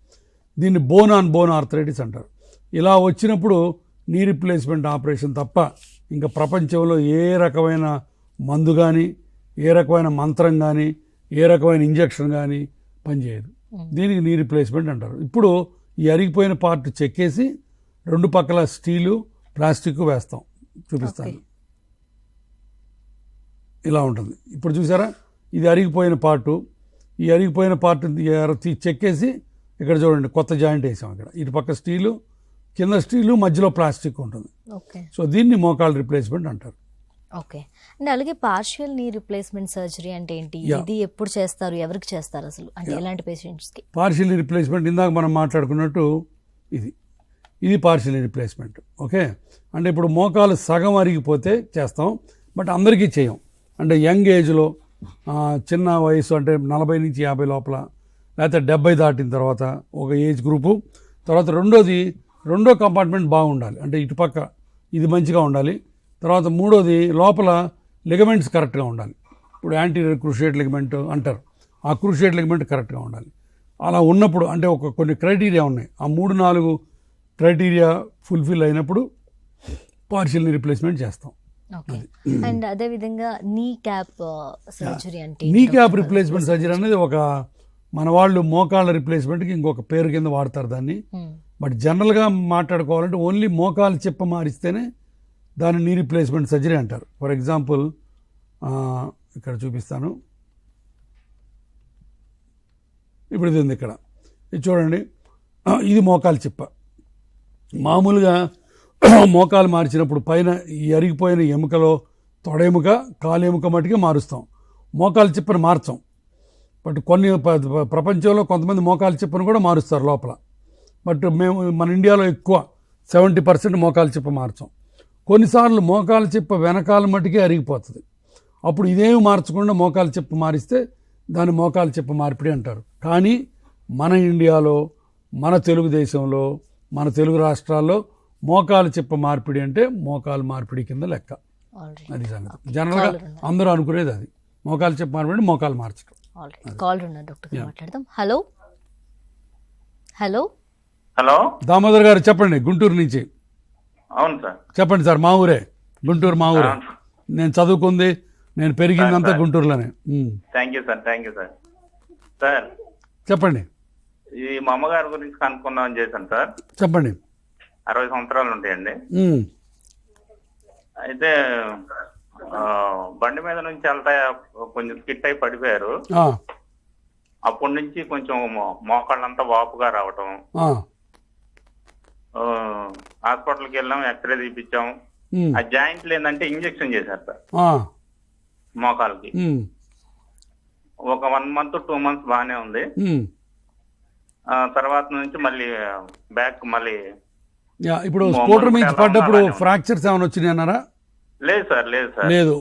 దీన్ని బోన్ ఆన్ బోన్ ఆర్థరైటిస్ అంటారు. ఇలా వచ్చినప్పుడు నీ రీప్లేస్మెంట్ ఆపరేషన్ తప్ప ఇంకా ప్రపంచంలో ఏ రకమైన మందు కానీ, ఏ రకమైన మంత్రం కానీ, ఏ రకమైన ఇంజెక్షన్ కానీ పనిచేయదు. దీనికి నీ రీప్లేస్మెంట్ అంటారు. ఇప్పుడు ఈ అరిగిపోయిన పార్ట్ చెక్కేసి 2 పక్కల స్టీలు ప్లాస్టిక్ వేస్తాం, చూపిస్తాను. ఇలా ఉంటుంది. ఇప్పుడు చూసారా, ఇది అరిగిపోయిన పార్టు. ఈ అరిగిపోయిన పార్ట్ చెక్కేసి ఇక్కడ చూడండి కొత్త జాయింట్ వేసాం. ఇక్కడ ఇటు పక్క స్టీలు, కింద స్టీలు, మధ్యలో ప్లాస్టిక్ ఉంటుంది. సో దీన్ని మోకాళ్ళ రీప్లేస్మెంట్ అంటారు. ఓకే. అండ్ అలాగే పార్షియల్ నీ రీప్లేస్మెంట్ సర్జరీ అంటే ఏంటి? ఇది ఎప్పుడు చేస్తారు, ఎవరికి చేస్తారు అసలు, అంటే ఎలాంటి పేషెంట్స్కి? పార్షియల్ నీ రీప్లేస్మెంట్ ఇందాక మనం మాట్లాడుకున్నట్టు ఇది పార్షియల్ నీ రీప్లేస్మెంట్. ఓకే, అంటే ఇప్పుడు మోకాలు సగం అరిగిపోతే చేస్తాం, బట్ అందరికీ చేయం. అంటే యంగ్ ఏజ్లో, చిన్న వయసు అంటే 40 నుంచి 50 లోపల, లేకపోతే 70 దాటిన తర్వాత ఒక ఏజ్ గ్రూపు. తర్వాత రెండో కంపార్ట్మెంట్ బాగుండాలి, అంటే ఇటుపక్క ఇది మంచిగా ఉండాలి. తర్వాత మూడోది లోపల లిగమెంట్స్ కరెక్ట్గా ఉండాలి. ఇప్పుడు యాంటీరియర్ క్రూషియేట్ లిగమెంట్ అంటారు, ఆ క్రూషియేట్ లిగమెంట్ కరెక్ట్గా ఉండాలి. అలా ఉన్నప్పుడు అంటే కొన్ని క్రైటీరియా ఉన్నాయి, ఆ 3-4 క్రైటీరియా ఫుల్ఫిల్ అయినప్పుడు పార్షియల్ నీ రీప్లేస్మెంట్ చేస్తాం. అండ్ అదే విధంగా నీ క్యాప్ సర్జరీ అంటే? నీ క్యాప్ రీప్లేస్మెంట్ సర్జరీ అనేది ఒక మన వాళ్ళు మోకాళ్ళ రీప్లేస్మెంట్కి ఇంకొక పేరు కింద వాడతారు దాన్ని. బట్ జనరల్గా మాట్లాడుకోవాలంటే ఓన్లీ మోకాలు చెప్ప మారిస్తేనే దాన్ని నీ రీప్లేస్మెంట్ సర్జరీ అంటారు. ఫర్ ఎగ్జాంపుల్ ఇక్కడ చూపిస్తాను. ఇప్పుడు ఇది ఉంది ఇక్కడ, ఇది చూడండి, ఇది మోకాలు చిప్ప. మామూలుగా మోకాలు మార్చినప్పుడు పైన ఈ అరిగిపోయిన ఎముకలో తొడ ఎముక, కాలు ఎముక మటుకే మారుస్తాం, మోకాలు చిప్పని మార్చాం. బట్ ప్రపంచంలో కొంతమంది మోకాలు చిప్పను కూడా మారుస్తారు లోపల. బట్ మన ఇండియాలో ఎక్కువ 70% మోకాలు చిప్ప మార్చాం. కొన్నిసార్లు మోకాలు చిప్ప వెనకాల మటుకే అరిగిపోతుంది. అప్పుడు ఇదేమి మార్చకుండా మోకాలు చిప్ప మారిస్తే దాన్ని మోకాలు చిప్ప మార్పిడి అంటారు. కానీ మన ఇండియాలో, మన తెలుగుదేశంలో, మన తెలుగు రాష్ట్రాల్లో మోకాలు చిప్ప మార్పిడి అంటే మోకాలు మార్పిడి కింద లెక్క. అది సంగతి. జనరల్గా అందరూ అనుకునేది అది, మోకాలు చిప్ప మార్పిడి, మోకాలు మార్చడం. కాల్ ఉన్నారు డాక్టర్, మాట్లాడదాం. హలో హలో హలో, దామోదర్ గారు చెప్పండి, గుంటూరు నుంచి. అవును సార్. చెప్పండి సార్. మా ఊరే గుంటూరు, మా ఊరే. నేను చదువుకుంది, నేను పెరిగిందంతా సార్. గుంటూరులోనే. Thank you sir, thank you sir. Sir, చెప్పండి ఈ మా అమ్మగారి గురించి కనుక్కుందామని చేశాను సార్. చెప్పండి. 60 సంవత్సరాలు ఉంటాయండి. ఉమ్, అయితే బండి మీద నుంచి వెళ్తా కొంచెం స్కిట్ అయి పడిపోయారు. ఆ, అప్పటి నుంచి కొంచెం మోకాళ్ళంతా వాపుగా రావటం. ఆ, హాస్పిటల్కి వెళ్ళాం, ఎక్స్రే తీపిచ్చాం. ఉమ్, ఆ జాయింట్లు ఏంటంటే ఇంజెక్షన్ చేశారు సార్ ఆ, మోకాళ్ళకి. ఉమ్, ఒక 1 month 2 months బాగానే ఉంది. ఉమ్. తర్వాత నుంచి మళ్ళీ బ్యాక్ మళ్ళీ యా, ఇప్పుడు స్కూటర్ నుంచి పడ్డప్పుడు ఫ్రాక్చర్స్ ఏమైనా వచ్చినాయి అన్నారా? లేదు సార్, లేదు సార్. లేదు.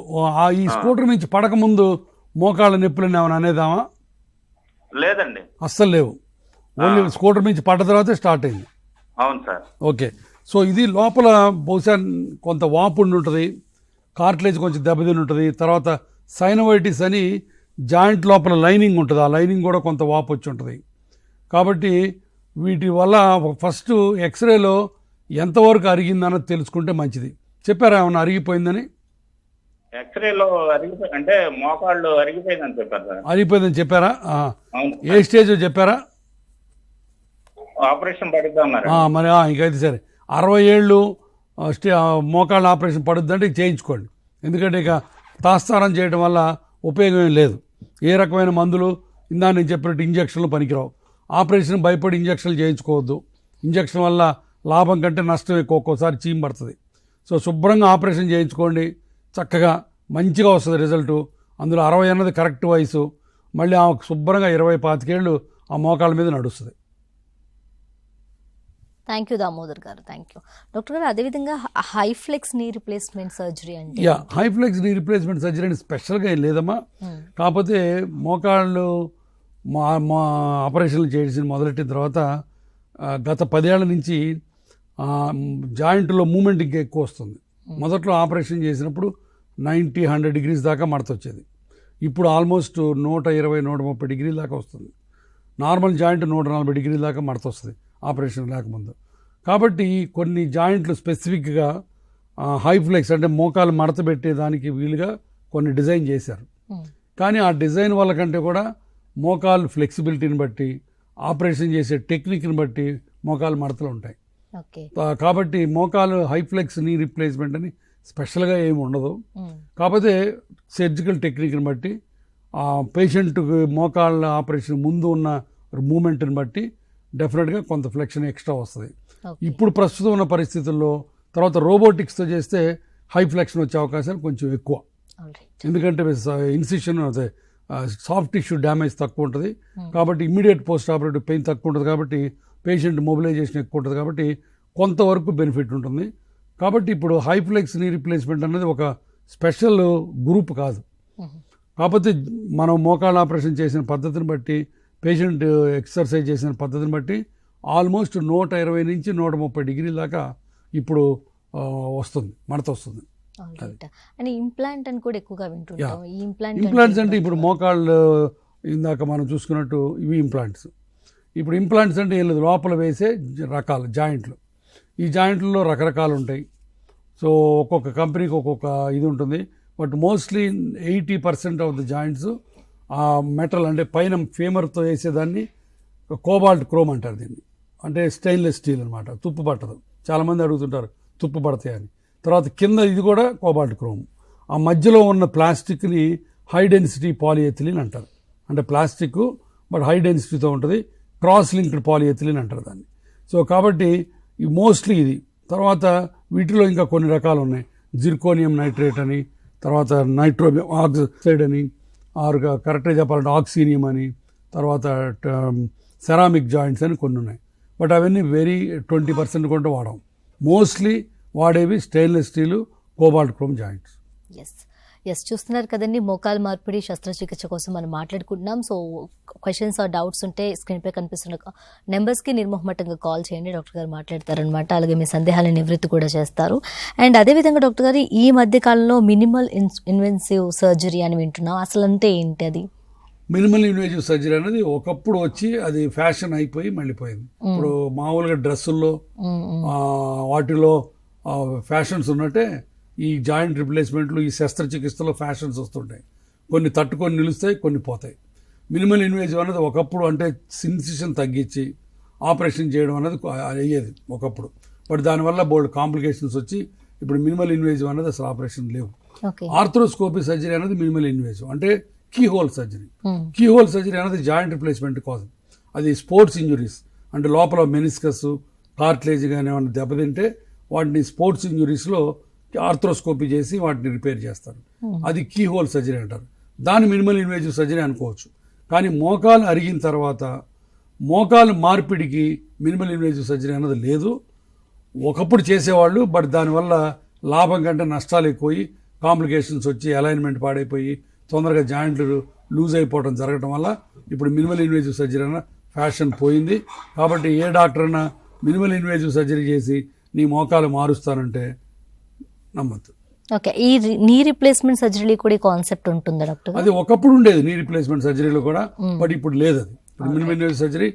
ఈ స్కూటర్ నుంచి పడక ముందు మోకాళ్ళ నొప్పులు ఏమైనా అనేదామా? లేదండి, అస్సలు లేవు. ఓన్లీ స్కూటర్ నుంచి పడ్డ తర్వాతే స్టార్ట్ అయింది. అవును సార్. ఓకే. సో ఇది లోపల బహుశా కొంత వాపు ఉండి ఉంటుంది, కార్ట్లేజ్ కొంచెం దెబ్బతిని ఉంటుంది. తర్వాత సైనవైటిస్ అని జాయింట్ లోపల లైనింగ్ ఉంటుంది, ఆ లైనింగ్ కూడా కొంత వాపు వచ్చి ఉంటుంది. కాబట్టి వీటి వల్ల ఫస్ట్ ఎక్స్రేలో ఎంతవరకు అరిగిందన్నది తెలుసుకుంటే మంచిది. చెప్పారా ఏమన్నా అరిగిపోయిందని? ఎక్స్రేలో అంటే మోకాళ్ళు అరిగిపోయిందని చెప్పారు సార్. అరిగిపోయిందని చెప్పారా? అవును. ఏ స్టేజ్ చెప్పారా? ఆపరేషన్ పడిద్దాం అన్నారు. మరి ఇంకైతే సరే 60 ఏళ్ళు మోకాళ్ళ ఆపరేషన్ పడుద్దంటే ఇక చేయించుకోండి. ఎందుకంటే ఇక తాత్సారం చేయడం వల్ల ఉపయోగం ఏం లేదు. ఏ రకమైన మందులు ఇందా నేను చెప్పినట్టు ఇంజక్షన్లు పనికిరావు. ఆపరేషన్ భయపడి ఇంజక్షన్లు చేయించుకోవద్దు. ఇంజక్షన్ వల్ల లాభం కంటే నష్టం ఎక్కువ, ఒక్కోసారి చీమ పడుతుంది. సో శుభ్రంగా ఆపరేషన్ చేయించుకోండి, చక్కగా మంచిగా వస్తుంది రిజల్టు. అందులో 60 అన్నది కరెక్ట్ వయసు. మళ్ళీ ఆమెకు శుభ్రంగా 20-25 ఏళ్ళు ఆ మోకాళ్ళ మీద నడుస్తుంది. థ్యాంక్ యూ దామోదర్ గారు, థ్యాంక్ యూ. డాక్టర్ గారు, అదేవిధంగా హైఫ్లెక్స్ నీ రిప్లేస్మెంట్ సర్జరీ అంటే? Yeah, hiflex knee replacement surgery అని స్పెషల్గా ఏం లేదమ్మా. కాకపోతే మోకాళ్ళు మా ఆపరేషన్లు చేసి మొదలెట్టిన తర్వాత గత 10 ఏళ్ల నుంచి జాయింట్లో మూమెంట్ ఇంకా ఎక్కువ వస్తుంది. మొదట్లో ఆపరేషన్ చేసినప్పుడు 90-100 degrees దాకా మడత వచ్చేది. ఇప్పుడు ఆల్మోస్ట్ 120-130 degrees దాకా వస్తుంది. నార్మల్ జాయింట్ 140 degrees దాకా మడత వస్తుంది ఆపరేషన్ లేకముందు. కాబట్టి కొన్ని జాయింట్లు స్పెసిఫిక్గా హైఫ్లెక్స్ అంటే మోకాలు మడత పెట్టేదానికి వీలుగా కొన్ని డిజైన్ చేశారు. కానీ ఆ డిజైన్ వల్ల కంటే కూడా మోకాలు ఫ్లెక్సిబిలిటీని బట్టి, ఆపరేషన్ చేసే టెక్నిక్ని బట్టి మోకాలు మడతలు ఉంటాయి. కాబట్టి మోకాలు హైఫ్లెక్స్ నీ రిప్లేస్మెంట్ అని స్పెషల్గా ఏమి ఉండదు. కాకపోతే సర్జికల్ టెక్నిక్ని బట్టి, ఆ పేషెంట్కి మోకాళ్ళ ఆపరేషన్ ముందు ఉన్న మూమెంట్ని బట్టి డెఫినెట్గా కొంత ఫ్లెక్షన్ ఎక్స్ట్రా వస్తుంది. ఇప్పుడు ప్రస్తుతం ఉన్న పరిస్థితుల్లో తర్వాత రోబోటిక్స్తో చేస్తే హై ఫ్లెక్షన్ వచ్చే అవకాశాలు కొంచెం ఎక్కువ. ఎందుకంటే ఇన్సిషన్ సాఫ్ట్ టిష్యూ డ్యామేజ్ తక్కువ ఉంటుంది. కాబట్టి ఇమ్మీడియట్ పోస్ట్ ఆపరేటివ్ పెయిన్ తక్కువ ఉంటుంది. కాబట్టి పేషెంట్ మొబిలైజేషన్ ఎక్కువ ఉంటుంది. కాబట్టి కొంతవరకు బెనిఫిట్ ఉంటుంది. కాబట్టి ఇప్పుడు హైఫ్లెక్స్ నీ రిప్లేస్మెంట్ అనేది ఒక స్పెషల్ గ్రూప్ కాదు. కాకపోతే మనం మోకాళ్ళ ఆపరేషన్ చేసిన పద్ధతిని బట్టి, పేషెంట్ ఎక్సర్సైజ్ చేసిన పద్ధతిని బట్టి ఆల్మోస్ట్ 120 నుంచి 130 degrees దాకా ఇప్పుడు వస్తుంది, మడత వస్తుంది. ఇంప్లాంట్ అని కూడా ఎక్కువగా వింటుంటాం. ఇంప్లాంట్స్ అంటే ఇప్పుడు మోకాళ్ళు ఇందాక మనం చూసుకున్నట్టు ఇవి ఇంప్లాంట్స్. ఇప్పుడు ఇంప్లాంట్స్ అంటే ఏం లేదు, లోపల వేసే రకాలు జాయింట్లు. ఈ జాయింట్లలో రకరకాలు ఉంటాయి. సో ఒక్కొక్క కంపెనీకి ఒక్కొక్క ఇది ఉంటుంది. But mostly 80% of the joints ఆ మెటల్ అంటే పైన ఫేమర్తో వేసేదాన్ని కోబాల్ట్ క్రోమ్ అంటారు దీన్ని. అంటే స్టెయిన్లెస్ స్టీల్ అనమాట, తుప్పు పట్టదు. చాలామంది అడుగుతుంటారు తుప్పు పడతాయి అని. తర్వాత కింద ఇది కూడా కోబాల్ట్ క్రోమ్. ఆ మధ్యలో ఉన్న ప్లాస్టిక్ని హై డెన్సిటీ పాలిఎథిలిన్ అంటారు. అంటే ప్లాస్టిక్ బట్ హై డెన్సిటీతో ఉంటుంది. క్రాస్ లింక్డ్ పాలిఎథిలిన్ అంటారు దాన్ని. సో కాబట్టి మోస్ట్లీ ఇది. తర్వాత వీటిలో ఇంకా కొన్ని రకాలు ఉన్నాయి. జిర్కోనియం నైట్రేట్ అని, తర్వాత నైట్రోబియం ఆక్సైడ్ అని, ఆరుగా కరెక్ట్గా చెప్పాలంటే ఆక్సీనియం అని, తర్వాత సెరామిక్ జాయింట్స్ అని కొన్ని ఉన్నాయి. బట్ అవన్నీ 20% కూడా వాడాం. మోస్ట్లీ వాడేవి stainless steel, cobalt chrome joints. Yes చూస్తున్నారు కదండి, మోకాలు మార్పిడి శస్త్రచికిత్స కోసం మనం మాట్లాడుకుంటున్నాం. సో క్వశ్చన్స్ ఆర్ డౌట్స్ ఉంటే స్క్రీన్పై కనిపిస్తున్న నెంబర్స్కి నిర్మోహమాటంగా కాల్ చేయండి, డాక్టర్ గారు మాట్లాడతారనమాట. అలాగే మీ సందేహాలను నివృత్తి కూడా చేస్తారు. అండ్ అదేవిధంగా డాక్టర్ గారు, ఈ మధ్య కాలంలో మినిమల్ ఇన్వెన్సివ్ సర్జరీ అని వింటున్నాం. అసలు అంతే ఏంటి అది? మినిమల్ ఇన్వేజివ్ సర్జరీ అనేది ఒకప్పుడు వచ్చి అది ఫ్యాషన్ అయిపోయి మళ్ళీపోయింది. ఇప్పుడు మామూలుగా డ్రెస్సుల్లో వాటిలో ఫ్యాషన్స్ ఉన్నట్టే ఈ జాయింట్ రిప్లేస్మెంట్లు, ఈ శస్త్రచికిత్సలో ఫ్యాషన్స్ వస్తుంటాయి. కొన్ని తట్టుకొని నిలుస్తాయి, కొన్ని పోతాయి. మినిమల్ ఇన్వేజివ్ అనేది ఒకప్పుడు అంటే ఇన్సిషన్ తగ్గించి ఆపరేషన్ చేయడం అనేది అయ్యేది ఒకప్పుడు. బట్ దానివల్ల బోల్డ్ కాంప్లికేషన్స్ వచ్చి ఇప్పుడు మినిమల్ ఇన్వేజివ్ అనేది అసలు ఆపరేషన్ లేవు. ఆర్థ్రోస్కోపీ సర్జరీ అనేది మినిమల్ ఇన్వేజివ్, అంటే keyhole surgery. Keyhole surgery అనేది జాయింట్ రిప్లేస్మెంట్ కోసం. అది స్పోర్ట్స్ ఇంజురీస్, అంటే లోపల మెనిస్కస్, కార్ట్లేజ్ కానీ ఏమైనా దెబ్బతింటే వాటిని స్పోర్ట్స్ ఇంజురీస్లో ఆర్థ్రోస్కోపీ చేసి వాటిని రిపేర్ చేస్తారు. అది కీ హోల్ సర్జరీ అంటారు. దాన్ని మినిమల్ ఇన్వేజివ్ సర్జరీ అనుకోవచ్చు. కానీ మోకాలు అరిగిన తర్వాత మోకాలు మార్పిడికి మినిమల్ ఇన్వేజివ్ సర్జరీ అన్నది లేదు. ఒకప్పుడు చేసేవాళ్ళు, బట్ దానివల్ల లాభం కంటే నష్టాలు ఎక్కువయి కాంప్లికేషన్స్ వచ్చి అలైన్మెంట్ పాడైపోయి తొందరగా జాయింట్లు లూజ్ అయిపోవడం జరగడం వల్ల ఇప్పుడు మినిమల్ ఇన్వేజివ్ సర్జరీ అన్న ఫ్యాషన్ పోయింది. కాబట్టి ఏ డాక్టర్ అన్నా మినిమల్ ఇన్వేజివ్ సర్జరీ చేసి నీ మోకాలు మారుస్తానంటే నమ్మద్దు. ఓకే, ఈ నీ రీప్లేస్మెంట్ సర్జరీ కూడా కాన్సెప్ట్ ఉంటుందా డాక్టర్? అది ఒకప్పుడు ఉండేది నీ రీప్లేస్మెంట్ సర్జరీలో కూడా, బట్ ఇప్పుడు లేదు. అది ఇప్పుడు minimal invasive surgery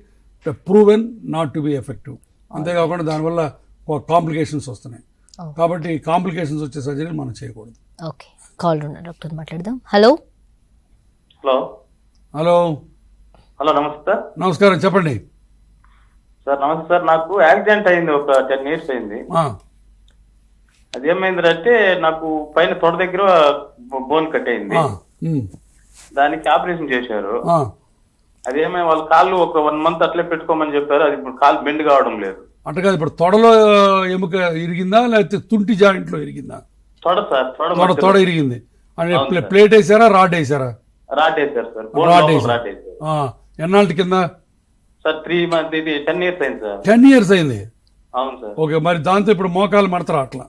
proven not to be effective. అంతేకాకుండా దానివల్ల కాంప్లికేషన్స్ వస్తున్నాయి. కాబట్టి కాంప్లికేషన్స్ వచ్చే సర్జరీ మనం చేయకూడదు. ఓకే, కాల్ ఉన్నా డాక్టర్ మాట్లాడదాం. హలో హలో హలో హలో నమస్తే సార్. నమస్కారం, చెప్పండి సార్ నమస్తే సార్. నాకు యాక్సిడెంట్ అయింది, ఒక 10 years అయింది. అది ఏమైందంటే నాకు పైన తొడ దగ్గర బోన్ కట్ అయింది. దానికి ఆపరేషన్ చేశారు. అదేమై వాళ్ళ కాళ్ళు ఒక 1 month అట్లే పెట్టుకోమని చెప్పారు. అది ఇప్పుడు కాలు బెండ్ కావడం లేదు. అంటే కాదు, ఇప్పుడు తొడలో ఎముక ఇరిగిందా లేకపోతే తుంటి జాయింట్ లో ఇరిగిందా? తొడ సార్, తొడ ఇరిగింది. అంటే ప్లేట్ వేసారా, రాడ్ వేసారా? రాడ్ వేసారు సార్. రాడ్ వేసారు. ఎన్నాళ్ళ కింద సార్? 3 months. ఇది 10 years అయింది సార్. 10 years అయింది. అవును సార్. ఓకే, మరి దాంతో ఇప్పుడు మోకాలు మడతారా? అట్లా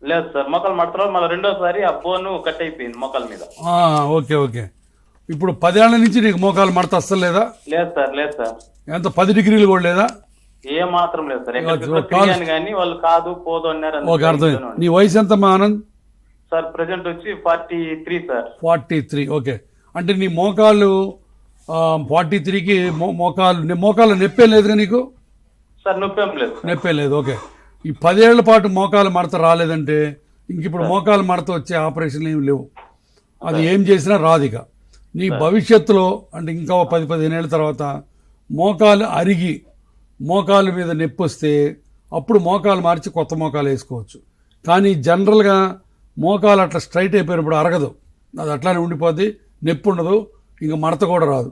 లేదు సార్, మోకాలు మడతారు. మళ్ళీ రెండోసారి ఆ బోను కట్ అయిపోయింది మోకాల మీద. Okay okay. ఇప్పుడు 10 ఏళ్ల నుంచి నీకు మోకాలు మడత అస్సలు లేదా? లేదు సార్, లేదు సార్. ఎంత 10 degrees కూడా లేదా? ఏ మాత్రం లేదు సార్. కానీ వాళ్ళు కాదు పోదు అన్నారు. ఓకే, అర్థమైంది. నీ వయసు ఎంత మా ఆనంద్? సార్ ప్రెసెంట్ వచ్చి 43 సార్. 43. ఓకే, అంటే నీ మోకాలు 43కి మోకాలు నొప్పే లేదుగా నీకు? సార్ నొప్పేం లేదు. నొప్పే లేదు. ఓకే, ఈ 10 ఏళ్ల పాటు మోకాలు మడత రాలేదంటే ఇంక ఇప్పుడు మోకాలు మడత వచ్చే ఆపరేషన్లు ఏమి లేవు. అది ఏం చేసినా రాదు. ఇక నీ భవిష్యత్తులో అంటే ఇంకా 10-15 ఏళ్ళ తర్వాత మోకాలు అరిగి మోకాలు మీద నొప్పి వస్తే అప్పుడు మోకాలు మార్చి కొత్త మోకాలు వేసుకోవచ్చు. కానీ జనరల్గా మోకాలు అట్లా స్ట్రైట్ అయిపోయినప్పుడు అరగదు, అది అట్లానే ఉండిపోద్ది, నొప్పి ఉండదు, ఇంకా మడత కూడా రాదు.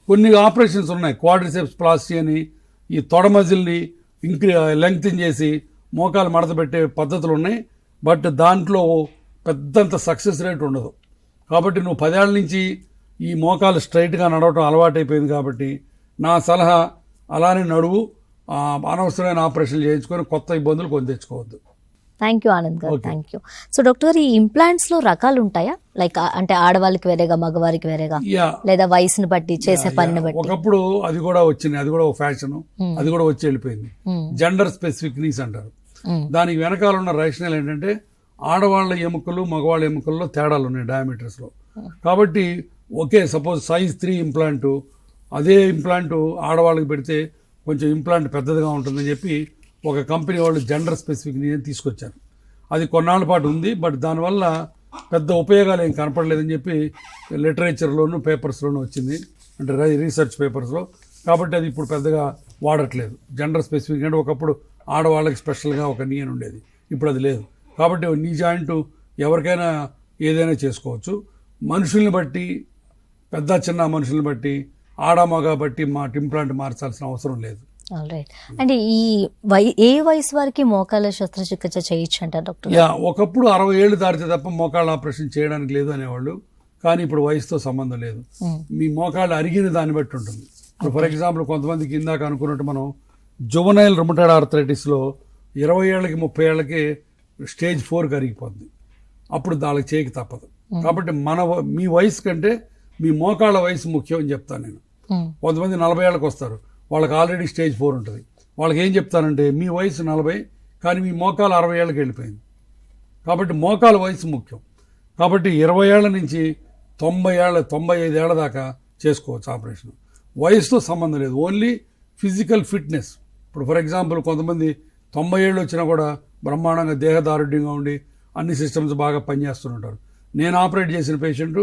కొన్ని ఆపరేషన్స్ ఉన్నాయి, క్వాడ్రిసెప్స్ ప్లాస్టీ అని, ఈ తొడ మజిల్ని లెంగ్త్ చేసి మోకాలు మడత పెట్టే పద్ధతులు ఉన్నాయి. బట్ దాంట్లో పెద్దంత సక్సెస్ రేట్ ఉండదు. కాబట్టి నువ్వు 10 ఏళ్ల నుంచి ఈ మోకాలు స్ట్రైట్గా నడవటం అలవాటైపోయింది. కాబట్టి నా సలహా అలానే నడువు, అనవసరమైన ఆపరేషన్లు చేయించుకొని కొత్త ఇబ్బందులు కొని తెచ్చుకోవద్దు. థ్యాంక్ యూ ఆనంద్ గారు, థ్యాంక్ యూ. సో డాక్టర్ గారు, ఈ ఇంప్లాంట్స్ లో రకాలు ఉంటాయా? లైక్ అంటే ఆడవాళ్ళకి వేరేగా, మగవారికి వేరేగా, లేదా వయసుని బట్టి, చేసే పనిని బట్టి? ఒకప్పుడు అది కూడా వచ్చింది, అది కూడా ఒక ఫ్యాషన్, అది కూడా వచ్చి వెళ్ళిపోయింది. జెండర్ స్పెసిఫిక్ నీస్ అంటారు. దానికి వెనకాల ఉన్న రేషనల్ ఏంటంటే ఆడవాళ్ళ ఎముకలు మగవాళ్ళ ఎముకల్లో తేడాలు ఉన్నాయి డయామీటర్స్ లో. కాబట్టి ఓకే, సపోజ్ size 3 ఇంప్లాంట్, అదే ఇంప్లాంట్ ఆడవాళ్ళకి పెడితే కొంచెం ఇంప్లాంట్ పెద్దదిగా ఉంటుందని చెప్పి ఒక కంపెనీ వాళ్ళు జెండర్ స్పెసిఫిక్ ని తీసుకొచ్చారు. అది కొన్నాళ్ళ పాటు ఉంది, బట్ దానివల్ల పెద్ద ఉపయోగాలు ఏం కనపడలేదని చెప్పి లిటరేచర్లోను పేపర్స్లోనూ వచ్చింది, అంటే రీసెర్చ్ పేపర్స్లో. కాబట్టి అది ఇప్పుడు పెద్దగా వాడట్లేదు. జెండర్ స్పెసిఫిక్ అంటే ఒకప్పుడు ఆడవాళ్ళకి స్పెషల్గా ఒక నీ అని ఉండేది, ఇప్పుడు అది లేదు. కాబట్టి నీ జాయింట్ ఎవరికైనా ఏదైనా చేసుకోవచ్చు. మనుషుల్ని బట్టి, పెద్ద చిన్న మనుషుల్ని బట్టి, ఆడ మగ బట్టి ఇంప్లాంట్ మార్చాల్సిన అవసరం లేదు. అంటే ఈ ఏ వయసు వారికి మోకాళ్ళ శస్త్రచికిత్స చేయొచ్చు అంటారు డాక్టర్? ఒకప్పుడు 60 ఏళ్ళు దాటితే తప్ప మోకాళ్ళ ఆపరేషన్ చేయడానికి లేదు అనేవాళ్ళు. కానీ ఇప్పుడు వయసుతో సంబంధం లేదు, మీ మోకాళ్ళు అరిగిన దాన్ని బట్టి ఉంటుంది. ఇప్పుడు ఫర్ ఎగ్జాంపుల్ కొంతమందికి ఇందాక అనుకున్నట్టు మనం జువనైల్ రుమటాయిడ్ ఆర్థరైటిస్లో 20 ఏళ్ళకి 30 ఏళ్ళకి స్టేజ్ 4కి అరిగిపోతుంది. అప్పుడు దానికి చేయక తప్పదు. కాబట్టి మీ వయసు కంటే మీ మోకాళ్ళ వయసు ముఖ్యం అని చెప్తాను నేను. కొంతమంది 40 ఏళ్ళకి వస్తారు, వాళ్ళకి ఆల్రెడీ స్టేజ్ 4 ఉంటుంది. వాళ్ళకి ఏం చెప్తానంటే మీ వయసు 40 కానీ మీ మోకాలు 60 ఏళ్ళకి వెళ్ళిపోయింది. కాబట్టి మోకాల వయసు ముఖ్యం. కాబట్టి 20 ఏళ్ల నుంచి 95 ఏళ్ల దాకా చేసుకోవచ్చు ఆపరేషన్. వయసుతో సంబంధం లేదు, ఓన్లీ ఫిజికల్ ఫిట్నెస్. ఇప్పుడు ఫర్ ఎగ్జాంపుల్ కొంతమంది 90 ఏళ్ళు వచ్చినా కూడా బ్రహ్మాండంగా దేహదారుఢ్యంగా ఉండి అన్ని సిస్టమ్స్ బాగా పనిచేస్తుంటారు. నేను ఆపరేట్ చేసిన పేషెంట్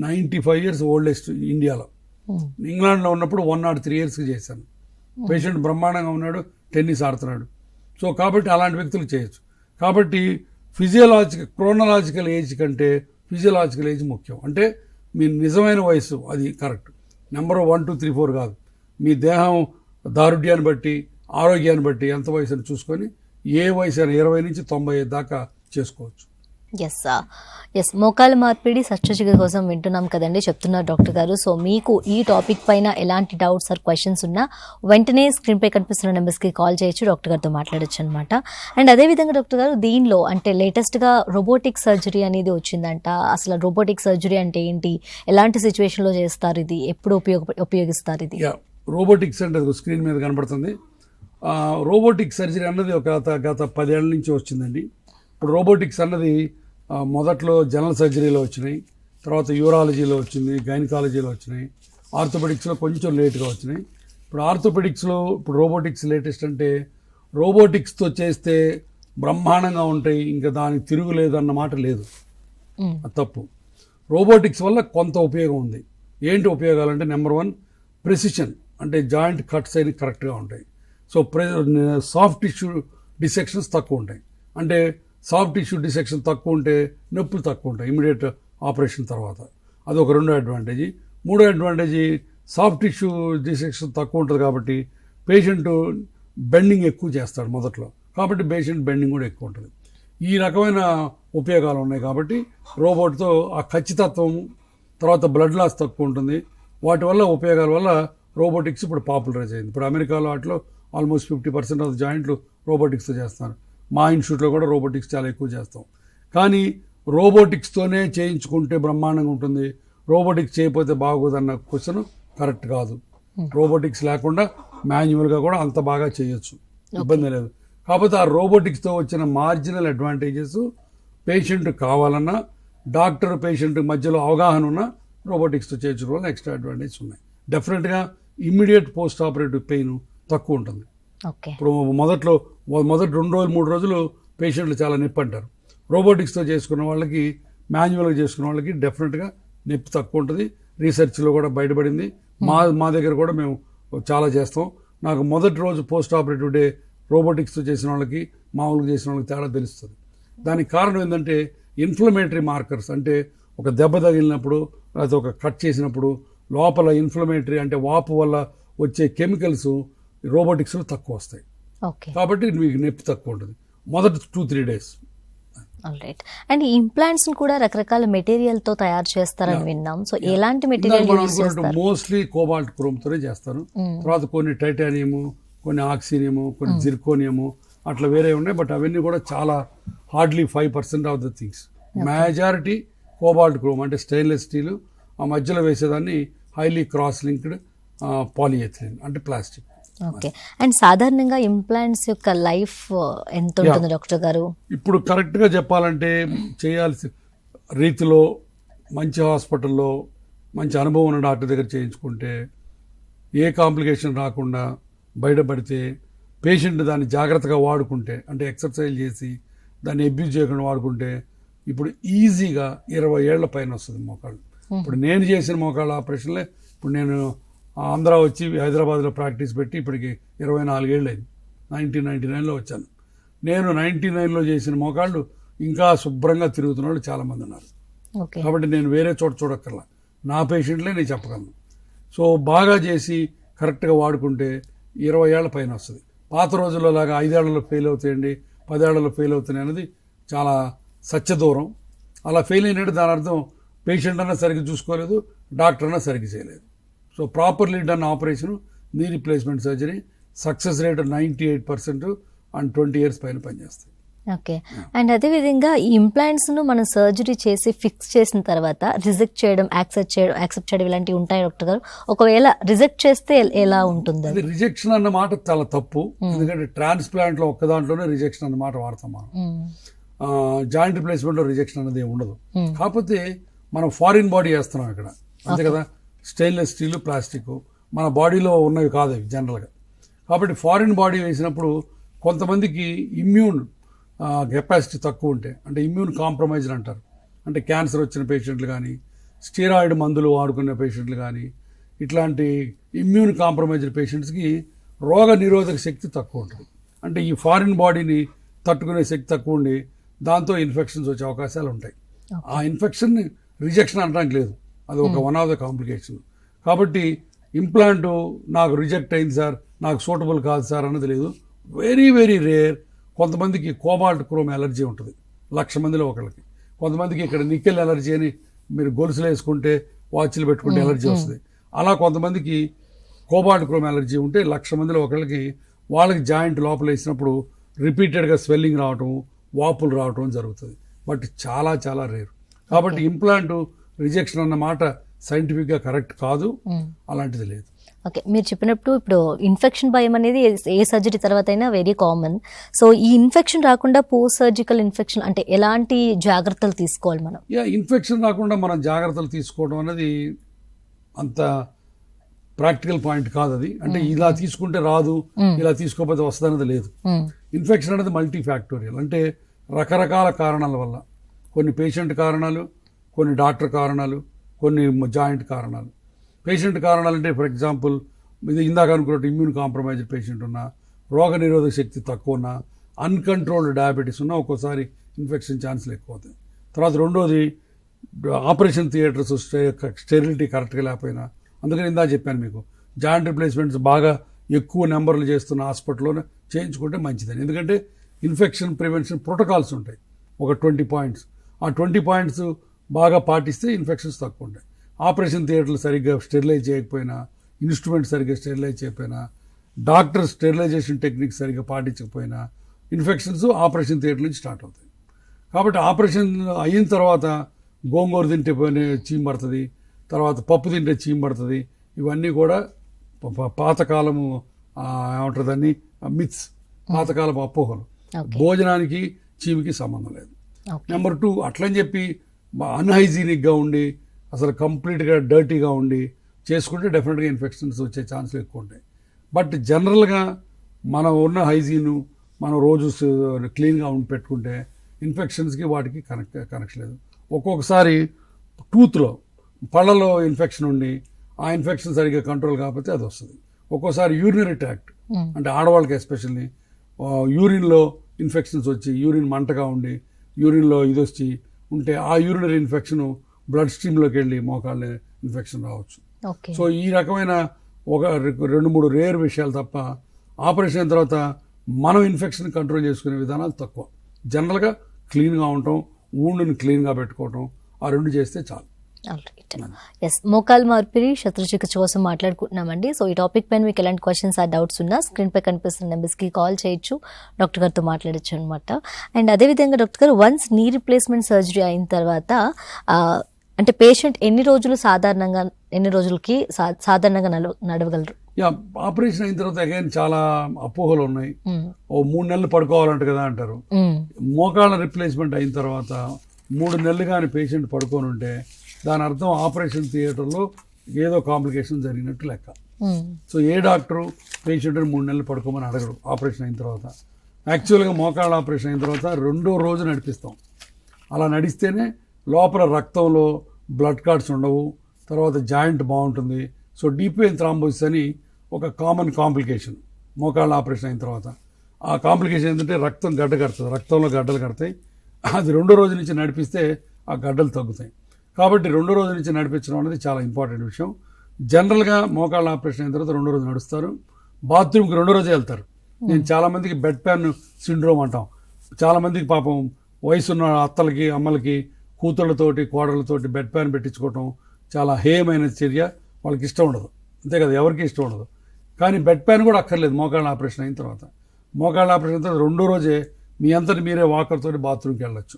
95 years ఓల్డెస్ట్ ఇండియాలో. ఇంగ్లాండ్లో ఉన్నప్పుడు 103 years చేశాను. పేషెంట్ బ్రహ్మాండంగా ఉన్నాడు, టెన్నిస్ ఆడుతున్నాడు. సో కాబట్టి అలాంటి వ్యక్తులు చేయొచ్చు. కాబట్టి క్రోనలాజికల్ ఏజ్ కంటే ఫిజియలాజికల్ ఏజ్ ముఖ్యం. అంటే మీ నిజమైన వయసు అది కరెక్ట్. నెంబర్ 1, 2, 3, 4 కాదు. మీ దేహం దారుఢ్యాన్ని బట్టి, ఆరోగ్యాన్ని బట్టి ఎంత వయసు అని చూసుకొని ఏ వయసు అయినా 20 నుంచి 95 దాకా చేసుకోవచ్చు. ఎస్ మోకాల మార్పిడి శస్త్రచికిత్స కోసం వింటున్నాం కదండి, చెప్తున్నారు డాక్టర్ గారు. సో మీకు ఈ టాపిక్ పైన ఎలాంటి డౌట్స్ ఆర్ క్వశ్చన్స్ ఉన్నా వెంటనే స్క్రీన్పై కనిపిస్తున్న నెంబర్స్కి కాల్ చేయొచ్చు, డాక్టర్ గారితో మాట్లాడచ్చు అనమాట. అండ్ అదేవిధంగా డాక్టర్ గారు, దీనిలో అంటే లేటెస్ట్గా రోబోటిక్ సర్జరీ అనేది వచ్చిందంట. అసలు రోబోటిక్ సర్జరీ అంటే ఏంటి, ఎలాంటి సిచ్యువేషన్లో చేస్తారు, ఇది ఎప్పుడు ఉపయోగిస్తారు ఇది? రోబోటిక్స్ అంటే స్క్రీన్ మీద కనబడుతుంది. రోబోటిక్ సర్జరీ అన్నది గత 10 ఏళ్ల నుంచి వచ్చిందండి. ఇప్పుడు రోబోటిక్స్ అన్నది మొదట్లో జనరల్ సర్జరీలో వచ్చినాయి, తర్వాత యూరాలజీలో వచ్చింది, గైనకాలజీలో వచ్చినాయి, ఆర్థోపెడిక్స్లో కొంచెం లేట్గా వచ్చినాయి. ఇప్పుడు ఆర్థోపెడిక్స్లో ఇప్పుడు రోబోటిక్స్ లేటెస్ట్. అంటే రోబోటిక్స్తో చేస్తే బ్రహ్మాండంగా ఉంటాయి, ఇంకా దానికి తిరుగులేదు అన్నమాట లేదు, అది తప్పు. రోబోటిక్స్ వల్ల కొంత ఉపయోగం ఉంది. ఏంటి ఉపయోగాలంటే నెంబర్ 1 ప్రెసిషన్, అంటే జాయింట్ కట్స్ అయినా కరెక్ట్గా ఉంటాయి. సో సాఫ్ట్ టిష్యూ డిసెక్షన్స్ తక్కువ ఉంటాయి. అంటే సాఫ్ట్ టిష్యూ డిసెక్షన్ తక్కువ ఉంటే నొప్పులు తక్కువ ఉంటాయి ఇమీడియట్ ఆపరేషన్ తర్వాత. అదొక 2వ అడ్వాంటేజ్. 3వ అడ్వాంటేజ్ సాఫ్ట్ టిష్యూ డిసెక్షన్ తక్కువ ఉంటుంది కాబట్టి పేషెంట్ బెండింగ్ ఎక్కువ చేస్తాడు మొదట్లో, కాబట్టి పేషెంట్ బెండింగ్ కూడా ఎక్కువ ఉంటుంది. ఈ రకమైన ఉపయోగాలు ఉన్నాయి కాబట్టి రోబోట్తో ఆ ఖచ్చితత్వం, తర్వాత బ్లడ్ లాస్ తక్కువ ఉంటుంది. వాటి వల్ల ఉపయోగాల వల్ల రోబోటిక్స్ ఇప్పుడు పాపులరైజ్ అయింది. ఇప్పుడు అమెరికాలో వాటిలో ఆల్మోస్ట్ 50% ఆఫ్ జాయింట్లు రోబోటిక్స్తో చేస్తున్నారు. మా ఇన్స్టిట్యూట్లో కూడా రోబోటిక్స్ చాలా ఎక్కువ చేస్తాం. కానీ రోబోటిక్స్తోనే చేయించుకుంటే బ్రహ్మాండంగా ఉంటుంది, రోబోటిక్స్ చేయకపోతే బాగోదన్న క్వశ్చన్ కరెక్ట్ కాదు. రోబోటిక్స్ లేకుండా మాన్యువల్గా కూడా అంత బాగా చేయొచ్చు, ఇబ్బంది లేదు. కాకపోతే ఆ రోబోటిక్స్తో వచ్చిన మార్జినల్ అడ్వాంటేజెస్ పేషెంట్ కావాలన్నా, డాక్టర్ పేషెంట్ మధ్యలో అవగాహన ఉన్న రోబోటిక్స్తో చేయించడం వల్ల ఎక్స్ట్రా అడ్వాంటేజెస్ ఉన్నాయి. డెఫినెట్గా ఇమ్మీడియట్ పోస్ట్ ఆపరేటివ్ పెయిన్ తక్కువ ఉంటుంది. ఇప్పుడు మొదటి 2 రోజులు 3 రోజులు పేషెంట్లు చాలా నొప్పి అంటారు. రోబోటిక్స్తో చేసుకున్న వాళ్ళకి, మాన్యువల్గా చేసుకున్న వాళ్ళకి డెఫినెట్గా నొప్పి తక్కువ ఉంటుంది. రీసెర్చ్లో కూడా బయటపడింది. మా దగ్గర కూడా మేము చాలా చేస్తాం. నాకు మొదటి రోజు పోస్ట్ ఆపరేటివ్ డే రోబోటిక్స్తో చేసిన వాళ్ళకి, మామూలుగా చేసిన వాళ్ళకి తేడా తెలుస్తుంది. దానికి కారణం ఏంటంటే ఇన్ఫ్లమేటరీ మార్కర్స్, అంటే ఒక దెబ్బ తగిలినప్పుడు లేకపోతే ఒక కట్ చేసినప్పుడు లోపల ఇన్ఫ్లమేటరీ అంటే వాపు వల్ల వచ్చే కెమికల్స్ రోబోటిక్స్లో తక్కువ వస్తాయి. కాబట్టి మీకు నొప్పి తక్కువ ఉంటుంది మొదటి 2-3 days. ఆల్రైట్. అండ్ ఈ ఇంప్లాంట్స్ కూడా రకరకాల మెటీరియల్ తో తయారు చేస్తారని విన్నాం. సో ఎలాంటి మెటీరియల్ యూస్ చేస్తారు? మోస్ట్లీ కోబాల్ట్ క్రోమ్ తోనే చేస్తారు. తర్వాత కొన్ని టైటానియము, కొన్ని ఆక్సినియము, కొన్ని జిర్కోనియము అట్లా వేరే ఉన్నాయి. బట్ అవన్నీ కూడా చాలా hardly 5% of the things. Majority cobalt chrome అంటే స్టెయిన్లెస్ స్టీల్, ఆ మధ్యలో వేసేదాన్ని హైలీ క్రాస్ లింక్డ్ పాలిఎథిలిన్ అంటే ప్లాస్టిక్. ఓకే. అండ్ సాధారణంగా ఇంప్లాంట్స్ యొక్క లైఫ్ ఎంత ఉంటుంది డాక్టర్ గారు? ఇప్పుడు కరెక్ట్గా చెప్పాలంటే చేయాల్సిన రీతిలో మంచి హాస్పిటల్లో మంచి అనుభవం ఉన్న డాక్టర్ దగ్గర చేయించుకుంటే, ఏ కాంప్లికేషన్ రాకుండా బయటపడితే, పేషెంట్ దాన్ని జాగ్రత్తగా వాడుకుంటే, అంటే ఎక్సర్సైజ్ చేసి దాన్ని అబ్యూజ్ చేయకుండా వాడుకుంటే, ఇప్పుడు ఈజీగా 20 ఏళ్ల పైన వస్తుంది మోకాళ్ళు. ఇప్పుడు నేను చేసిన మోకాళ్ళ ఆపరేషన్లే, ఇప్పుడు నేను ఆంధ్ర వచ్చి హైదరాబాద్లో ప్రాక్టీస్ పెట్టి ఇప్పటికి 24 ఏళ్ళు అయింది. 1999లో వచ్చాను. నేను 99లో చేసిన మోకాళ్ళు ఇంకా శుభ్రంగా తిరుగుతున్న వాళ్ళు చాలామంది ఉన్నారు. కాబట్టి నేను వేరే చోట చూడక్కర్లా, నా పేషెంట్లే నేను చెప్పగలను. సో బాగా చేసి కరెక్ట్గా వాడుకుంటే 20 ఏళ్ల పైన వస్తుంది. పాత రోజుల్లో లాగా 5 ఏళ్లలో ఫెయిల్ అవుతాయండి, 10 ఏళ్లలో ఫెయిల్ అవుతున్నాయి అనేది చాలా సత్యదూరం. అలా ఫెయిల్ అయినట్టు దాని అర్థం పేషెంట్ అన్నా సరిగ్గా చూసుకోలేదు, డాక్టర్ అన్నా సరిగ్గా చేయలేదు. So properly done operation, knee replacement surgery success rate 98% and 20 years పైన పనిచేస్తాయి. ఓకే. అండ్ అదేవిధంగా ఈ ఇంప్లాంట్స్ను మనం సర్జరీ చేసి ఫిక్స్ చేసిన తర్వాత రిజెక్ట్ చేయడం, యాక్సెప్ట్ చేయడం ఇలాంటివి ఉంటాయి డాక్టర్ గారు? ఒకవేళ రిజెక్ట్ చేస్తే ఎలా ఉంటుంది? అది రిజెక్షన్ అన్న మాట చాలా తప్పు. ఎందుకంటే ట్రాన్స్ప్లాంట్లో ఒక్క దాంట్లోనే రిజెక్షన్ అన్న మాట వాడతాం మనం. జాయింట్ రిప్లేస్మెంట్లో రిజెక్షన్ అనేది ఉండదు. కాకపోతే మనం ఫారిన్ బాడీ వేస్తున్నాం ఇక్కడ, అంతే కదా. స్టెయిన్లెస్ స్టీల్, ప్లాస్టిక్ మన బాడీలో ఉన్నవి కాదు అవి జనరల్గా. కాబట్టి ఫారిన్ బాడీ వేసినప్పుడు కొంతమందికి కెపాసిటీ తక్కువ ఉంటే, అంటే ఇమ్యూన్ కాంప్రమైజ్డ్ అంటారు, అంటే క్యాన్సర్ వచ్చిన పేషెంట్లు కానీ, స్టీరాయిడ్ మందులు వాడుకునే పేషెంట్లు కానీ, ఇట్లాంటి ఇమ్యూన్ కాంప్రమైజ్డ్ పేషెంట్స్కి రోగ నిరోధక శక్తి తక్కువ ఉంటుంది. అంటే ఈ ఫారిన్ బాడీని తట్టుకునే శక్తి తక్కువ ఉండి దాంతో ఇన్ఫెక్షన్స్ వచ్చే అవకాశాలు ఉంటాయి. ఆ ఇన్ఫెక్షన్ రిజెక్షన్ అనడానికి లేదు, అది ఒక వన్ ఆఫ్ ద కాంప్లికేషన్. కాబట్టి ఇంప్లాంట్ నాకు రిజెక్ట్ అయింది సార్, నాకు సూటబుల్ కాదు సార్ అన్నది లేదు. Very very rare. కొంతమందికి కోబాల్ట్ క్రోమ్ ఎలర్జీ ఉంటుంది 1,00,000 మందిలో ఒకళ్ళకి. కొంతమందికి ఇక్కడ నికెల్ ఎలర్జీ అని మీరు గొలుసులు వేసుకుంటే వాచ్లు పెట్టుకుంటే ఎలర్జీ వస్తుంది. అలా కొంతమందికి కోబాల్ట్ క్రోమ్ ఎలర్జీ ఉంటే 1,00,000 మందిలో ఒకళ్ళకి వాళ్ళకి జాయింట్ లోపల వేసినప్పుడు రిపీటెడ్గా స్వెల్లింగ్ రావటం, వాపులు రావటం జరుగుతుంది. బట్ చాలా చాలా రేర్. కాబట్టి ఇంప్లాంట్ రిజెక్షన్ అన్న మాట సైంటిఫిక్గా కరెక్ట్ కాదు, అలాంటిది లేదు. ఓకే, మీరు చెప్పినప్పుడు ఇప్పుడు ఇన్ఫెక్షన్ భయం అనేది ఏ సర్జరీ తర్వాత అయినా వెరీ కామన్. సో ఈ ఇన్ఫెక్షన్ రాకుండా పోస్ట్ సర్జికల్ ఇన్ఫెక్షన్ అంటే ఎలాంటి జాగ్రత్తలు తీసుకోవాలి మనం? ఇన్ఫెక్షన్ రాకుండా మనం జాగ్రత్తలు తీసుకోవడం అనేది అంత ప్రాక్టికల్ పాయింట్ కాదు అది. అంటే ఇలా తీసుకుంటే రాదు, ఇలా తీసుకోకపోతే వస్తుంది అనేది లేదు. ఇన్ఫెక్షన్ అనేది మల్టీ ఫ్యాక్టోరియల్, అంటే రకరకాల కారణాల వల్ల, కొన్ని పేషెంట్ కారణాలు, కొన్ని డాక్టర్ కారణాలు, కొన్ని జాయింట్ కారణాలు. పేషెంట్ కారణాలు అంటే ఫర్ ఎగ్జాంపుల్ ఇది ఇందాక అనుకున్నట్టు ఇమ్యూన్ కాంప్రమైజ్డ్ పేషెంట్ ఉన్నా, రోగ నిరోధక శక్తి తక్కువ ఉన్నా, అన్కంట్రోల్డ్ డయాబెటీస్ ఉన్నా ఒక్కోసారి ఇన్ఫెక్షన్ ఛాన్సులు ఎక్కువ అవుతాయి. తర్వాత రెండోది ఆపరేషన్ థియేటర్స్ స్టెరిలిటీ కరెక్ట్గా లేకపోయినా, అందుకని ఇందా చెప్పాను మీకు జాయింట్ రిప్లేస్మెంట్స్ బాగా ఎక్కువ నెంబర్లు చేస్తున్న హాస్పిటల్లోనే చేయించుకుంటే మంచిదని. ఎందుకంటే ఇన్ఫెక్షన్ ప్రివెన్షన్ ప్రోటోకాల్స్ ఉంటాయి, ఒక 20 పాయింట్స్. ఆ 20 పాయింట్స్ బాగా పాటిస్తే ఇన్ఫెక్షన్స్ తక్కువ ఉంటాయి. ఆపరేషన్ థియేటర్లు సరిగ్గా స్టెరిలైజ్ చేయకపోయినా, ఇన్స్ట్రుమెంట్ సరిగ్గా స్టెరిలైజ్ చేయకపోయినా, డాక్టర్ స్టెరిలైజేషన్ టెక్నిక్ సరిగ్గా పాటించకపోయినా ఇన్ఫెక్షన్స్ ఆపరేషన్ థియేటర్ నుంచి స్టార్ట్ అవుతాయి. కాబట్టి ఆపరేషన్ అయిన తర్వాత గోంగూర తింటే చీమ పడుతుంది, తర్వాత పప్పు తింటే చీమ పడుతుంది. ఇవన్నీ కూడా పాతకాలము ఏమంటారు దాన్ని, మిత్స్, పాతకాలపు అపోహలు. భోజనానికి చీమకి సంబంధం లేదు. నెంబర్ 2, అట్లని చెప్పి అన్హైజీనిక్గా ఉండి అసలు కంప్లీట్గా డర్టీగా ఉండి చేసుకుంటే డెఫినెట్గా ఇన్ఫెక్షన్స్ వచ్చే ఛాన్సులు ఎక్కువ ఉంటాయి. బట్ జనరల్గా మనం ఉన్న హైజీను మనం రోజు క్లీన్గా ఉండి పెట్టుకుంటే ఇన్ఫెక్షన్స్కి వాటికి కనెక్షన్ లేదు. ఒక్కొక్కసారి టూత్లో పళ్ళలో ఇన్ఫెక్షన్ ఉండి ఆ ఇన్ఫెక్షన్ సరిగ్గా కంట్రోల్ కాకపోతే అది వస్తుంది. ఒక్కోసారి యూరినరీ ట్రాక్ట్, అంటే ఆడవాళ్ళకి ఎస్పెషల్లీ యూరిన్లో ఇన్ఫెక్షన్స్ వచ్చి యూరిన్ మంటగా ఉండి యూరిన్లో ఇది వచ్చి ఉంటే ఆ యూరినరీ ఇన్ఫెక్షన్ బ్లడ్ స్ట్రీమ్లోకి వెళ్ళి మోకాళ్ళ ఇన్ఫెక్షన్ రావచ్చు. సో ఈ రకమైన ఒక 2-3 రేర్ విషయాలు తప్ప ఆపరేషన్ అయిన తర్వాత మనం ఇన్ఫెక్షన్ కంట్రోల్ చేసుకునే విధానాలు తక్కువ. జనరల్గా క్లీన్గా ఉండటం, ఊండుని క్లీన్గా పెట్టుకోవటం, ఆ 2 చేస్తే చాలు. ఎస్, మోకాలు మార్పిడి శస్త్రచికిత్స కోసం మాట్లాడుకుంటున్నామండి. సో ఈ టాపిక్ పైన మీకు ఎలాంటి క్వశ్చన్స్ డౌట్స్ ఉన్నా స్క్రీన్ పై కనిపిస్తున్న నెంబర్స్కి కాల్ చేయొచ్చు, డాక్టర్ గారితో మాట్లాడచ్చు అనమాట. అండ్ అదేవిధంగా డాక్టర్ గారు, వన్స్ నీ రిప్లేస్మెంట్ సర్జరీ అయిన తర్వాత అంటే పేషెంట్ ఎన్ని రోజులకి సాధారణంగా నడవగలరు? ఆపరేషన్ అయిన తర్వాత అగైన్ చాలా అపోహలు ఉన్నాయి. 3 నెలలు పడుకోవాలంట కదా అంటారు. మోకాళ్ళ రిప్లేస్మెంట్ అయిన తర్వాత 3 నెలలు కానీ పేషెంట్ పడుకొని ఉంటే దాని అర్థం ఆపరేషన్ థియేటర్లో ఏదో కాంప్లికేషన్ జరిగినట్టు లెక్క. సో ఏ డాక్టరు పేషెంట్ని 3 నెలలు పడుకోమని అడగరు ఆపరేషన్ అయిన తర్వాత. యాక్చువల్గా మోకాళ్ళ ఆపరేషన్ అయిన తర్వాత 2వ రోజు నడిపిస్తాం. అలా నడిస్తేనే లోపల రక్తంలో బ్లడ్ క్లాట్స్ ఉండవు, తర్వాత జాయింట్ బాగుంటుంది. సో డీప్ వెయిన్ థ్రాంబోసిస్ అని ఒక కామన్ కాంప్లికేషన్ మోకాళ్ళ ఆపరేషన్ అయిన తర్వాత. ఆ కాంప్లికేషన్ ఏంటంటే రక్తం గడ్డ కడుతుంది, రక్తంలో గడ్డలు కడతాయి. అది 2వ రోజు నుంచి నడిపిస్తే ఆ గడ్డలు తగ్గుతాయి. కాబట్టి 2వ రోజు నుంచి నడిపించడం అనేది చాలా ఇంపార్టెంట్ విషయం. జనరల్గా మోకాళ్ళ ఆపరేషన్ అయిన తర్వాత 2వ రోజు నడుస్తారు. బాత్రూమ్కి 2వ రోజే వెళ్తారు. నేను చాలామందికి బెడ్ ప్యాన్ సిండ్రోమ్ అంటాం. చాలామందికి పాపం వయసున్న అత్తలకి, అమ్మలకి, కూతుళ్ళతోటి, కోడళ్ళతోటి బెడ్ ప్యాన్ పెట్టించుకోవటం చాలా హేయమైన చర్య. వాళ్ళకి ఇష్టం ఉండదు, అంతే కదా, ఎవరికి ఇష్టం ఉండదు. కానీ బెడ్ ప్యాన్ కూడా అక్కర్లేదు మోకాళ్ళ ఆపరేషన్ అయిన తర్వాత. మోకాళ్ళ ఆపరేషన్ అయిన తర్వాత 2వ రోజే మీ అంతటి మీరే వాకర్తో బాత్రూమ్కి వెళ్ళొచ్చు.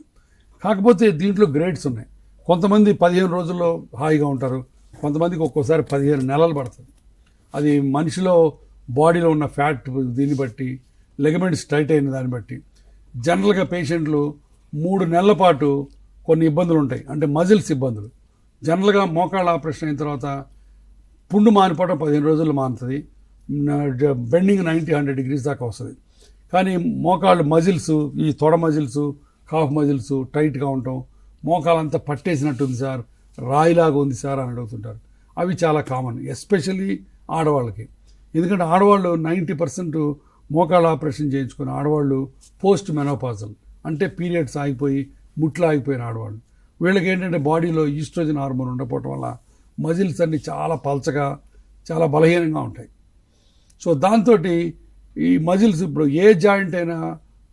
కాకపోతే దీంట్లో గ్రేడ్స్ ఉన్నాయి. కొంతమంది 15 రోజుల్లో హాయిగా ఉంటారు, కొంతమందికి ఒక్కోసారి 15 నెలలు పడుతుంది. అది మనిషిలో బాడీలో ఉన్న ఫ్యాట్ దీన్ని బట్టి, లెగమెంట్స్ టైట్ అయిన దాన్ని బట్టి. జనరల్గా పేషెంట్లు 3 నెలల పాటు కొన్ని ఇబ్బందులు ఉంటాయి, అంటే మజిల్స్ ఇబ్బందులు. జనరల్గా మోకాళ్ళ ఆపరేషన్ అయిన తర్వాత పుండు మానిపోవడం 15 రోజుల్లో మానుతుంది. బెండింగ్ 90-100 డిగ్రీస్ దాకా వస్తుంది. కానీ మోకాళ్ళు మజిల్స్, ఈ తొడ మజిల్స్, కాఫ్ మజిల్స్ టైట్గా ఉండటం, మోకాలంతా పట్టేసినట్టుంది సార్, రాయిలాగా ఉంది సార్ అని అడుగుతుంటారు. అవి చాలా కామన్, ఎస్పెషల్లీ ఆడవాళ్ళకి. ఎందుకంటే ఆడవాళ్ళు 90% మోకాళ్ళ ఆపరేషన్ చేయించుకున్న ఆడవాళ్ళు పోస్ట్ మెనోపాజల్, అంటే పీరియడ్స్ ఆగిపోయి ముట్లు ఆగిపోయిన ఆడవాళ్ళు. వీళ్ళకి ఏంటంటే బాడీలో ఈస్ట్రోజన్ హార్మోన్ ఉండకపోవటం వల్ల మజిల్స్ అన్ని చాలా పల్చగా, చాలా బలహీనంగా ఉంటాయి. సో దాంతో ఈ మజిల్స్, ఇప్పుడు ఏ జాయింట్ అయినా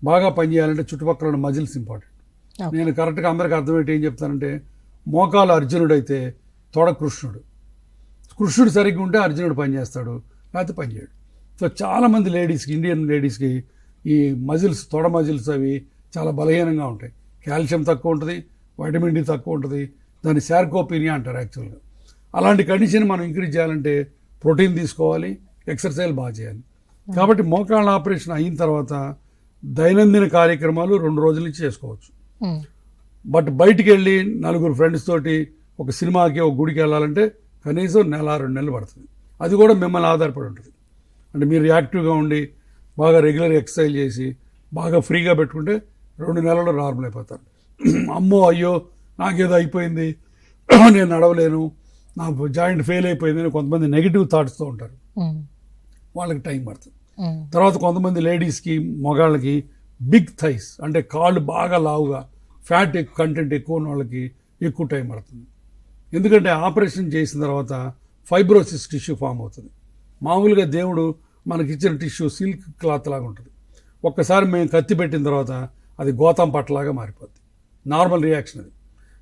బాగా పనిచేయాలంటే చుట్టుపక్కల ఉన్న మజిల్స్ ఇంపార్టెంట్. నేను కరెక్ట్గా అందరికీ అర్థమయ్యేటి ఏం చెప్తానంటే, మోకాలు అర్జునుడైతే తొడ కృష్ణుడు. కృష్ణుడు సరిగ్గా ఉంటే అర్జునుడు పనిచేస్తాడు, లేకపోతే పనిచేయడు. సో చాలామంది లేడీస్కి, ఇండియన్ లేడీస్కి ఈ మజిల్స్, తొడ మజిల్స్ అవి చాలా బలహీనంగా ఉంటాయి. కాల్షియం తక్కువ ఉంటుంది, వైటమిన్ డి తక్కువ ఉంటుంది, దాన్ని శార్కోపీనియా అంటారు యాక్చువల్గా. అలాంటి కండిషన్ మనం ఇంక్రీజ్ చేయాలంటే ప్రోటీన్ తీసుకోవాలి, ఎక్సర్సైజ్ బాగా చేయాలి. కాబట్టి మోకాళ్ళ ఆపరేషన్ అయిన తర్వాత దైనందిన కార్యక్రమాలు 2 రోజుల నుంచి చేసుకోవచ్చు. బట్ బయటికి వెళ్ళి నలుగురు ఫ్రెండ్స్ తోటి ఒక సినిమాకి, ఒక గుడికి వెళ్ళాలంటే కనీసం 1-2 నెలలు పడుతుంది. అది కూడా మిమ్మల్ని ఆధారపడి ఉంటుంది. అంటే మీరు యాక్టివ్గా ఉండి బాగా రెగ్యులర్ ఎక్సర్సైజ్ చేసి బాగా ఫ్రీగా పెట్టుకుంటే 2 నెలల్లో నార్మల్ అయిపోతారు. అమ్మో అయ్యో నాకేదో అయిపోయింది, నేను నడవలేను, నా జాయింట్ ఫెయిల్ అయిపోయింది అని కొంతమంది నెగిటివ్ థాట్స్తో ఉంటారు. వాళ్ళకి టైం పడుతుంది. తర్వాత కొంతమంది లేడీస్కి, మగాళ్ళకి బిగ్ థైస్, అంటే కాళ్ళు బాగా లావుగా, ఫ్యాట్ కంటెంట్ ఎక్కువ ఉన్న వాళ్ళకి ఎక్కువ టైం పడుతుంది. ఎందుకంటే ఆపరేషన్ చేసిన తర్వాత ఫైబ్రోసిస్ టిష్యూ ఫామ్ అవుతుంది. మామూలుగా దేవుడు మనకిచ్చిన టిష్యూ సిల్క్ క్లాత్ లాగా ఉంటుంది. ఒక్కసారి మేము కత్తి పెట్టిన తర్వాత అది గోతం పట్టలాగా మారిపోద్ది. నార్మల్ రియాక్షన్ అది,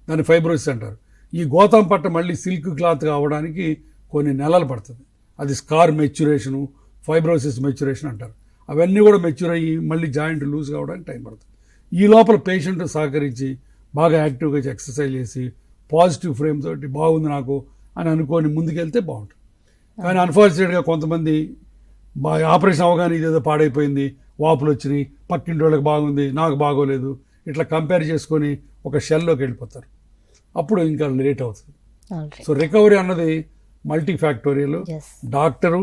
దాన్ని ఫైబ్రోసిస్ అంటారు. ఈ గోతం పట్ట మళ్ళీ సిల్క్ క్లాత్ అవ్వడానికి కొన్ని నెలలు పడుతుంది. అది స్కార్ మెచ్యురేషను, ఫైబ్రోసిస్ మెచ్యురేషన్ అంటారు. అవన్నీ కూడా మెచ్యూర్ అయ్యి మళ్ళీ జాయింట్ లూజ్ కావడానికి టైం పడుతుంది. ఈ లోపల పేషెంట్ సహకరించి బాగా యాక్టివ్గా ఎక్సర్సైజ్ చేసి పాజిటివ్ ఫ్రేమ్ తోటి బాగుంది నాకు అని అనుకొని ముందుకెళ్తే బాగుంటుంది. కానీ అన్ఫార్చునేట్గా కొంతమంది ఆపరేషన్ అవగానే ఇదేదో పాడైపోయింది, వాపులు వచ్చినాయి, పక్కింటి వాళ్ళకి బాగుంది, నాకు బాగోలేదు, ఇట్లా కంపేర్ చేసుకొని ఒక షెల్లోకి వెళ్ళిపోతారు. అప్పుడు ఇంకా లేట్ అవుతుంది. సో రికవరీ అన్నది మల్టీ ఫ్యాక్టోరియల్. డాక్టరు,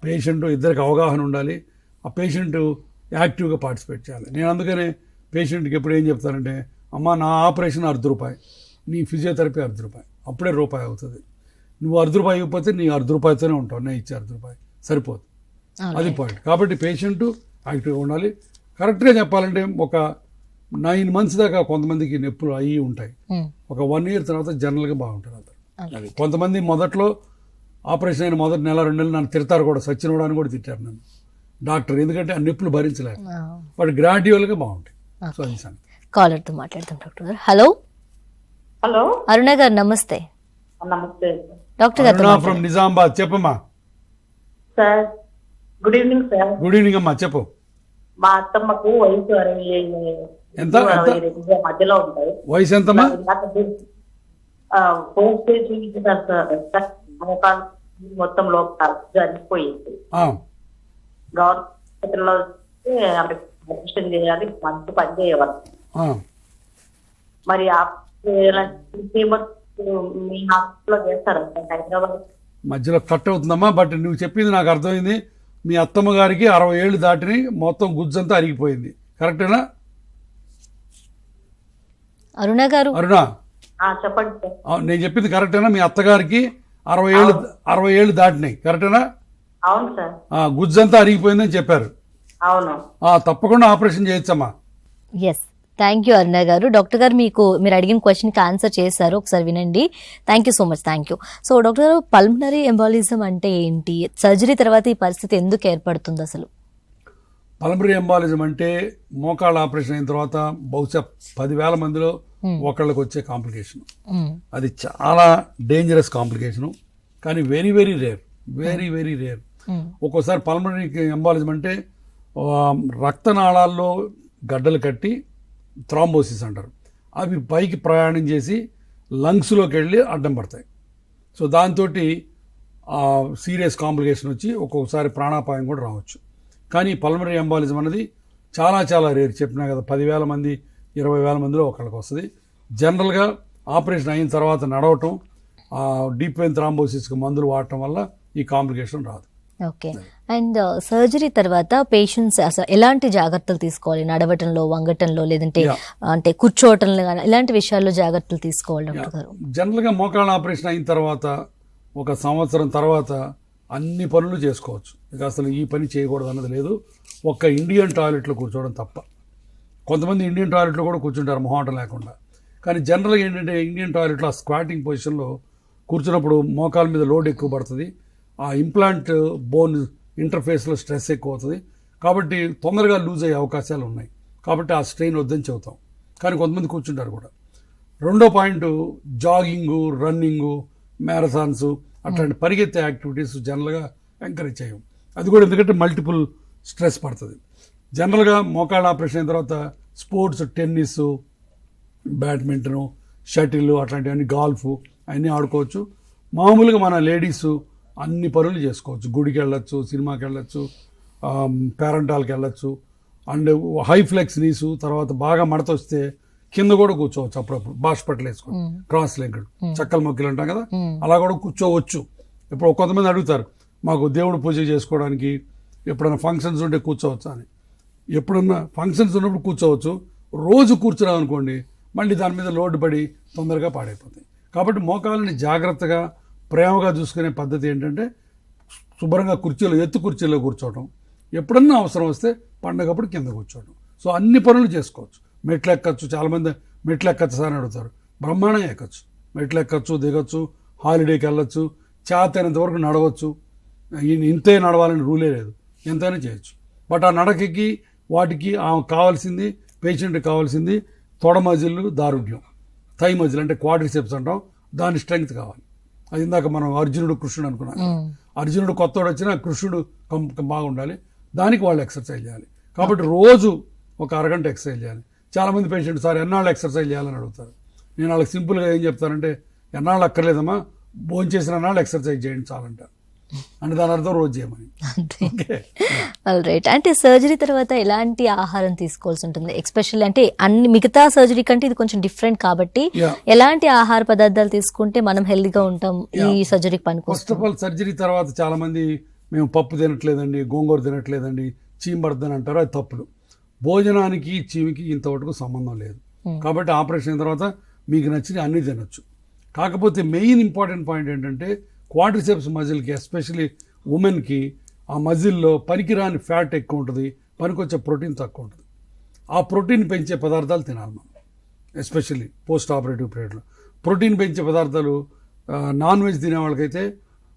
పేషెంట్ ఇద్దరికి అవగాహన ఉండాలి. ఆ పేషెంట్ యాక్టివ్గా పార్టిసిపేట్ చేయాలి. నేను అందుకనే పేషెంట్కి ఎప్పుడు ఏం చెప్తానంటే, అమ్మ నా ఆపరేషన్ ₹10, నీ ఫిజియోథెరపీ ₹10, అప్పుడే రూపాయి అవుతుంది. నువ్వు ₹10 ఇవ్వకపోతే నీ ₹10తోనే ఉంటావు, నేను ఇచ్చే ₹10 సరిపోదు. అది పాయింట్. కాబట్టి పేషెంట్ యాక్టివ్గా ఉండాలి. కరెక్ట్గా చెప్పాలంటే ఒక 9 months దాకా కొంతమందికి నొప్పులు అయ్యి ఉంటాయి. ఒక 1 year తర్వాత జనరల్గా బాగుంటారు అందరు. కొంతమంది మొదట్లో ఆపరేషన్ అయిన మొదటి 1-2 నెలలు నన్ను తిడతారు కూడా, సచ్చినోడని కూడా తిట్టారు నన్ను డాక్టర్, ఎందుకంటే ఆ నొప్పులు భరించలేరు. బట్ గ్రాడ్యువల్గా బాగుంటాయి. సో అది సంగతి. కాలర్తో మాట్లాడతాం డాక్టర్ గారు. హలో హలో అరుణ గారు, నమస్తే. నమస్తే డాక్టర్ గారు ఫ్రమ్ నిజామాబాద్. చెప్పమ్మా. Sir. Good evening sir. Good evening అమ్మా, చెప్పు. మా అత్తమ్మకు వయసు 60 ఎంత? 62 మధ్యలో ఉంటాయి. వయసు ఎంతమ్మా? 4 stage మొత్తం లోపల జరిగిపోయింది. గవర్నమెంట్ ఆపరేషన్ చేయాలి, మంచి పని చేయవాలి. మరి మీ హాస్పిటల్లో చేస్తారా హైదరాబాద్? మధ్యలో కట్ అవుతుందమ్మా, బట్ నువ్వు చెప్పింది నాకు అర్థమైంది. మీ అత్తమ్మ గారికి 60 ఏళ్ళు దాటిని, మొత్తం గుజ్జంతా అరిగిపోయింది, కరెక్టేనా? అరుణ గారు. అరుణ చెప్పండి సార్. నేను చెప్పింది కరెక్టేనా? మీ అత్తగారికి 60 ఏళ్ళు దాటినాయి, కరెక్టేనా? అవును సార్. గుజ్జంతా అరిగిపోయిందని చెప్పారు. అవును. తప్పకుండా ఆపరేషన్ చేయొచ్చమ్మా. ఎస్, థ్యాంక్ యూ అరుణ గారు. డాక్టర్ గారు మీరు అడిగిన క్వశ్చన్కి ఆన్సర్ చేశారు, ఒకసారి వినండి. Thank you so much. Thank you. So doctor గారు, పల్మనరీ ఎంబాలిజం అంటే ఏంటి? సర్జరీ తర్వాత ఈ పరిస్థితి ఎందుకు ఏర్పడుతుంది అసలు? పల్మనరీ ఎంబాలిజం అంటే మోకాళ్ళ ఆపరేషన్ అయిన తర్వాత బహుశా 10,000 మందిలో ఒకళ్ళకి వచ్చే కాంప్లికేషన్. అది చాలా డేంజరస్ కాంప్లికేషను, కానీ very very rare, very very rare. ఒక్కోసారి పల్మనరీ ఎంబాలిజం అంటే రక్తనాళాల్లో గడ్డలు కట్టి థ్రాంబోసిస్ అంటారు. అవి పైకి ప్రయాణం చేసి లంగ్స్లోకి వెళ్ళి అడ్డం పడతాయి. సో దాంతో సీరియస్ కాంప్లికేషన్ వచ్చి ఒక్కొక్కసారి ప్రాణాపాయం కూడా రావచ్చు. కానీ పల్మనరీ ఎంబాలిజం అనేది చాలా చాలా రేర్. చెప్పినా కదా, 10,000 మంది 20,000 మందిలో ఒకళ్ళకి వస్తుంది. జనరల్గా ఆపరేషన్ అయిన తర్వాత నడవటం, డీప్ వెయిన్ థ్రాంబోసిస్కి మందులు వాడటం వల్ల ఈ కాంప్లికేషన్ రాదు. ఓకే. అండ్ సర్జరీ తర్వాత పేషెంట్స్ అసలు ఎలాంటి జాగ్రత్తలు తీసుకోవాలి? నడవటంలో, వంగటంలో, లేదంటే అంటే కూర్చోవటంలో కానీ ఇలాంటి విషయాల్లో జాగ్రత్తలు తీసుకోవాలి డాక్టర్ గారు? జనరల్గా మోకాళ్ళ ఆపరేషన్ అయిన తర్వాత 1 సంవత్సరం తర్వాత అన్ని పనులు చేసుకోవచ్చు. ఇక అసలు ఈ పని చేయకూడదు అన్నది లేదు. ఒక్క ఇండియన్ టాయిలెట్లో కూర్చోవడం తప్ప. కొంతమంది ఇండియన్ టాయిలెట్లో కూడా కూర్చుంటారు మొహాటం లేకుండా. కానీ జనరల్గా ఏంటంటే ఇండియన్ టాయిలెట్లో ఆ స్క్వాటింగ్ పొజిషన్లో కూర్చున్నప్పుడు మోకాల మీద లోడ్ ఎక్కువ పడుతుంది. ఆ ఇంప్లాంట్ బోన్ ఇంటర్ఫేస్లో స్ట్రెస్ ఎక్కువ అవుతుంది. కాబట్టి తొందరగా లూజ్ అయ్యే అవకాశాలు ఉన్నాయి. కాబట్టి ఆ స్ట్రెయిన్ వద్దని చెబుతాం. కానీ కొంతమంది కూర్చుంటారు కూడా. రెండో పాయింట్, జాగింగు, రన్నింగు, మ్యారథాన్స్ అట్లాంటి పరిగెత్తే యాక్టివిటీస్ జనరల్గా ఎంకరేజ్ చేయం. అది కూడా ఎందుకంటే మల్టిపుల్ స్ట్రెస్ పడుతుంది. జనరల్గా మోకాళ్ళ ఆపరేషన్ అయిన తర్వాత స్పోర్ట్స్, టెన్నిస్, బ్యాడ్మింటను, షటిల్, అట్లాంటివన్నీ, గాల్ఫ్ అన్నీ ఆడుకోవచ్చు. మామూలుగా మన లేడీస్ అన్ని పనులు చేసుకోవచ్చు. గుడికి వెళ్ళొచ్చు, సినిమాకి వెళ్ళొచ్చు, పేరెంటాల్కి వెళ్ళొచ్చు. అండ్ హై ఫ్లెక్స్ నీసు, తర్వాత బాగా మడత వస్తే కింద కూడా కూర్చోవచ్చు. అప్పుడప్పుడు బాష్పట్లు వేసుకొని క్రాస్ లెగ్గడ్, చక్కల మొక్కలు అంటాం కదా, అలా కూడా కూర్చోవచ్చు. ఇప్పుడు కొంతమంది అడుగుతారు, మాకు దేవుడు పూజ చేసుకోవడానికి ఎప్పుడైనా ఫంక్షన్స్ ఉంటే కూర్చోవచ్చు అని. ఎప్పుడన్నా ఫంక్షన్స్ ఉన్నప్పుడు కూర్చోవచ్చు. రోజు కూర్చున్నాం అనుకోండి, మళ్ళీ దాని మీద లోడ్ పడి తొందరగా పాడైపోతాయి. కాబట్టి మోకాళ్ళని జాగ్రత్తగా ప్రేమగా చూసుకునే పద్ధతి ఏంటంటే శుభ్రంగా కుర్చీలో, ఎత్తు కుర్చీలో కూర్చోవడం. ఎప్పుడన్నా అవసరం వస్తే పండగప్పుడు కింద కూర్చోవడం. సో అన్ని పనులు చేసుకోవచ్చు. మెట్లు ఎక్కచ్చు. చాలామంది మెట్లు ఎక్కచ్చు సార్ అని అడుగుతారు. బ్రహ్మాండంగా ఎక్కచ్చు. మెట్లు ఎక్కచ్చు, దిగచ్చు, హాలిడేకి వెళ్ళచ్చు, చేతైనంత వరకు నడవచ్చు. ఇంతే నడవాలని రూలే లేదు, ఎంతైనా చేయొచ్చు. బట్ ఆ నడకకి వాటికి కావాల్సింది, పేషెంట్కి కావాల్సింది తొడ మజిల్ దారుఢ్యం, థై మజిల్ అంటే క్వాడ్రిసెప్స్ అంటాం, దాని స్ట్రెంగ్త్ కావాలి. అది ఇందాక మనం అర్జునుడు, కృష్ణుడు అనుకున్నాం. అర్జునుడు కొత్తోడు వచ్చినా కృష్ణుడు బాగుండాలి. దానికి వాళ్ళు ఎక్సర్సైజ్ చేయాలి. కాబట్టి రోజు 1 అరగంట ఎక్సర్సైజ్ చేయాలి. చాలామంది పేషెంట్ సార్ ఎన్నాళ్ళు ఎక్సర్సైజ్ చేయాలని అడుగుతారు. నేను వాళ్ళకి సింపుల్గా ఏం చెప్తానంటే, ఎన్నాళ్ళు అక్కర్లేదమ్మా, భోంచేసిన నాళ్ళు ఎక్సర్సైజ్ చేయండి చాలంటారు. అంటే దాని అర్థం రోజు చేయమని. రైట్. అంటే సర్జరీ తర్వాత ఎలాంటి ఆహారం తీసుకోవాల్సి ఉంటుంది? ఎస్పెషల్లీ అంటే అన్ని మిగతా సర్జరీ కంటే ఇది కొంచెం డిఫరెంట్ కాబట్టి ఎలాంటి ఆహార పదార్థాలు తీసుకుంటే మనం హెల్దీగా ఉంటాం ఈ సర్జరీకి పనికొస్తుంది? ఫస్ట్ ఆఫ్ ఆల్ సర్జరీ తర్వాత చాలా మంది మేము పప్పు తినట్లేదండి, గోంగూర తినట్లేదండి, చీమబడదని అంటారు. అది తప్పులు. భోజనానికి చీమికి ఇంతవరకు సంబంధం లేదు. కాబట్టి ఆపరేషన్ అయిన తర్వాత మీకు నచ్చిన అన్నీ తినొచ్చు. కాకపోతే మెయిన్ ఇంపార్టెంట్ పాయింట్ ఏంటంటే క్వాడ్రిసెప్స్ మజిల్కి, ఎస్పెషలీ ఉమెన్కి, ఆ మజిల్లో పనికిరాని ఫ్యాట్ ఎక్కువ ఉంటుంది, పనికొచ్చే ప్రోటీన్ తక్కువ ఉంటుంది. ఆ ప్రోటీన్ పెంచే పదార్థాలు తినాలి మనం, ఎస్పెషల్లీ పోస్ట్ ఆపరేటివ్ పీరియడ్లో. ప్రోటీన్ పెంచే పదార్థాలు నాన్ వెజ్ తినే వాళ్ళకైతే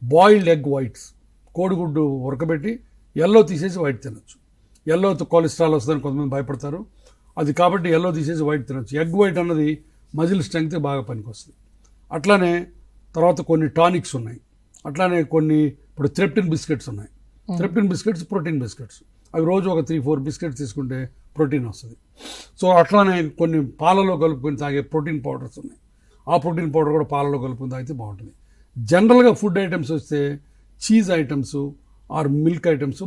బాయిల్డ్ ఎగ్ వైట్స్, కోడిగుడ్డు ఉడకబెట్టి ఎల్లో తీసేసి వైట్ తినొచ్చు. ఎల్లోతో కొలెస్ట్రాల్ వస్తుందని కొంతమంది భయపడతారు. అది కాబట్టి ఎల్లో తీసేసి వైట్ తినొచ్చు. ఎగ్ వైట్ అన్నది మజిల్ స్ట్రెంగ్త్ బాగా పనికొస్తుంది. అట్లానే తర్వాత కొన్ని టానిక్స్ ఉన్నాయి. అట్లానే కొన్ని ఇప్పుడు థ్రెప్టిన్ బిస్కెట్స్ ఉన్నాయి. Threptin biscuits protein biscuits. అవి రోజు ఒక 3-4 బిస్కెట్స్ తీసుకుంటే ప్రోటీన్ వస్తుంది. సో అట్లానే కొన్ని పాలలో కలుపుకొని తాగే ప్రోటీన్ పౌడర్స్ ఉన్నాయి. ఆ ప్రోటీన్ పౌడర్ కూడా పాలలో కలుపుకొని తాగితే బాగుంటుంది. జనరల్గా ఫుడ్ ఐటమ్స్ వస్తే cheese items are milk items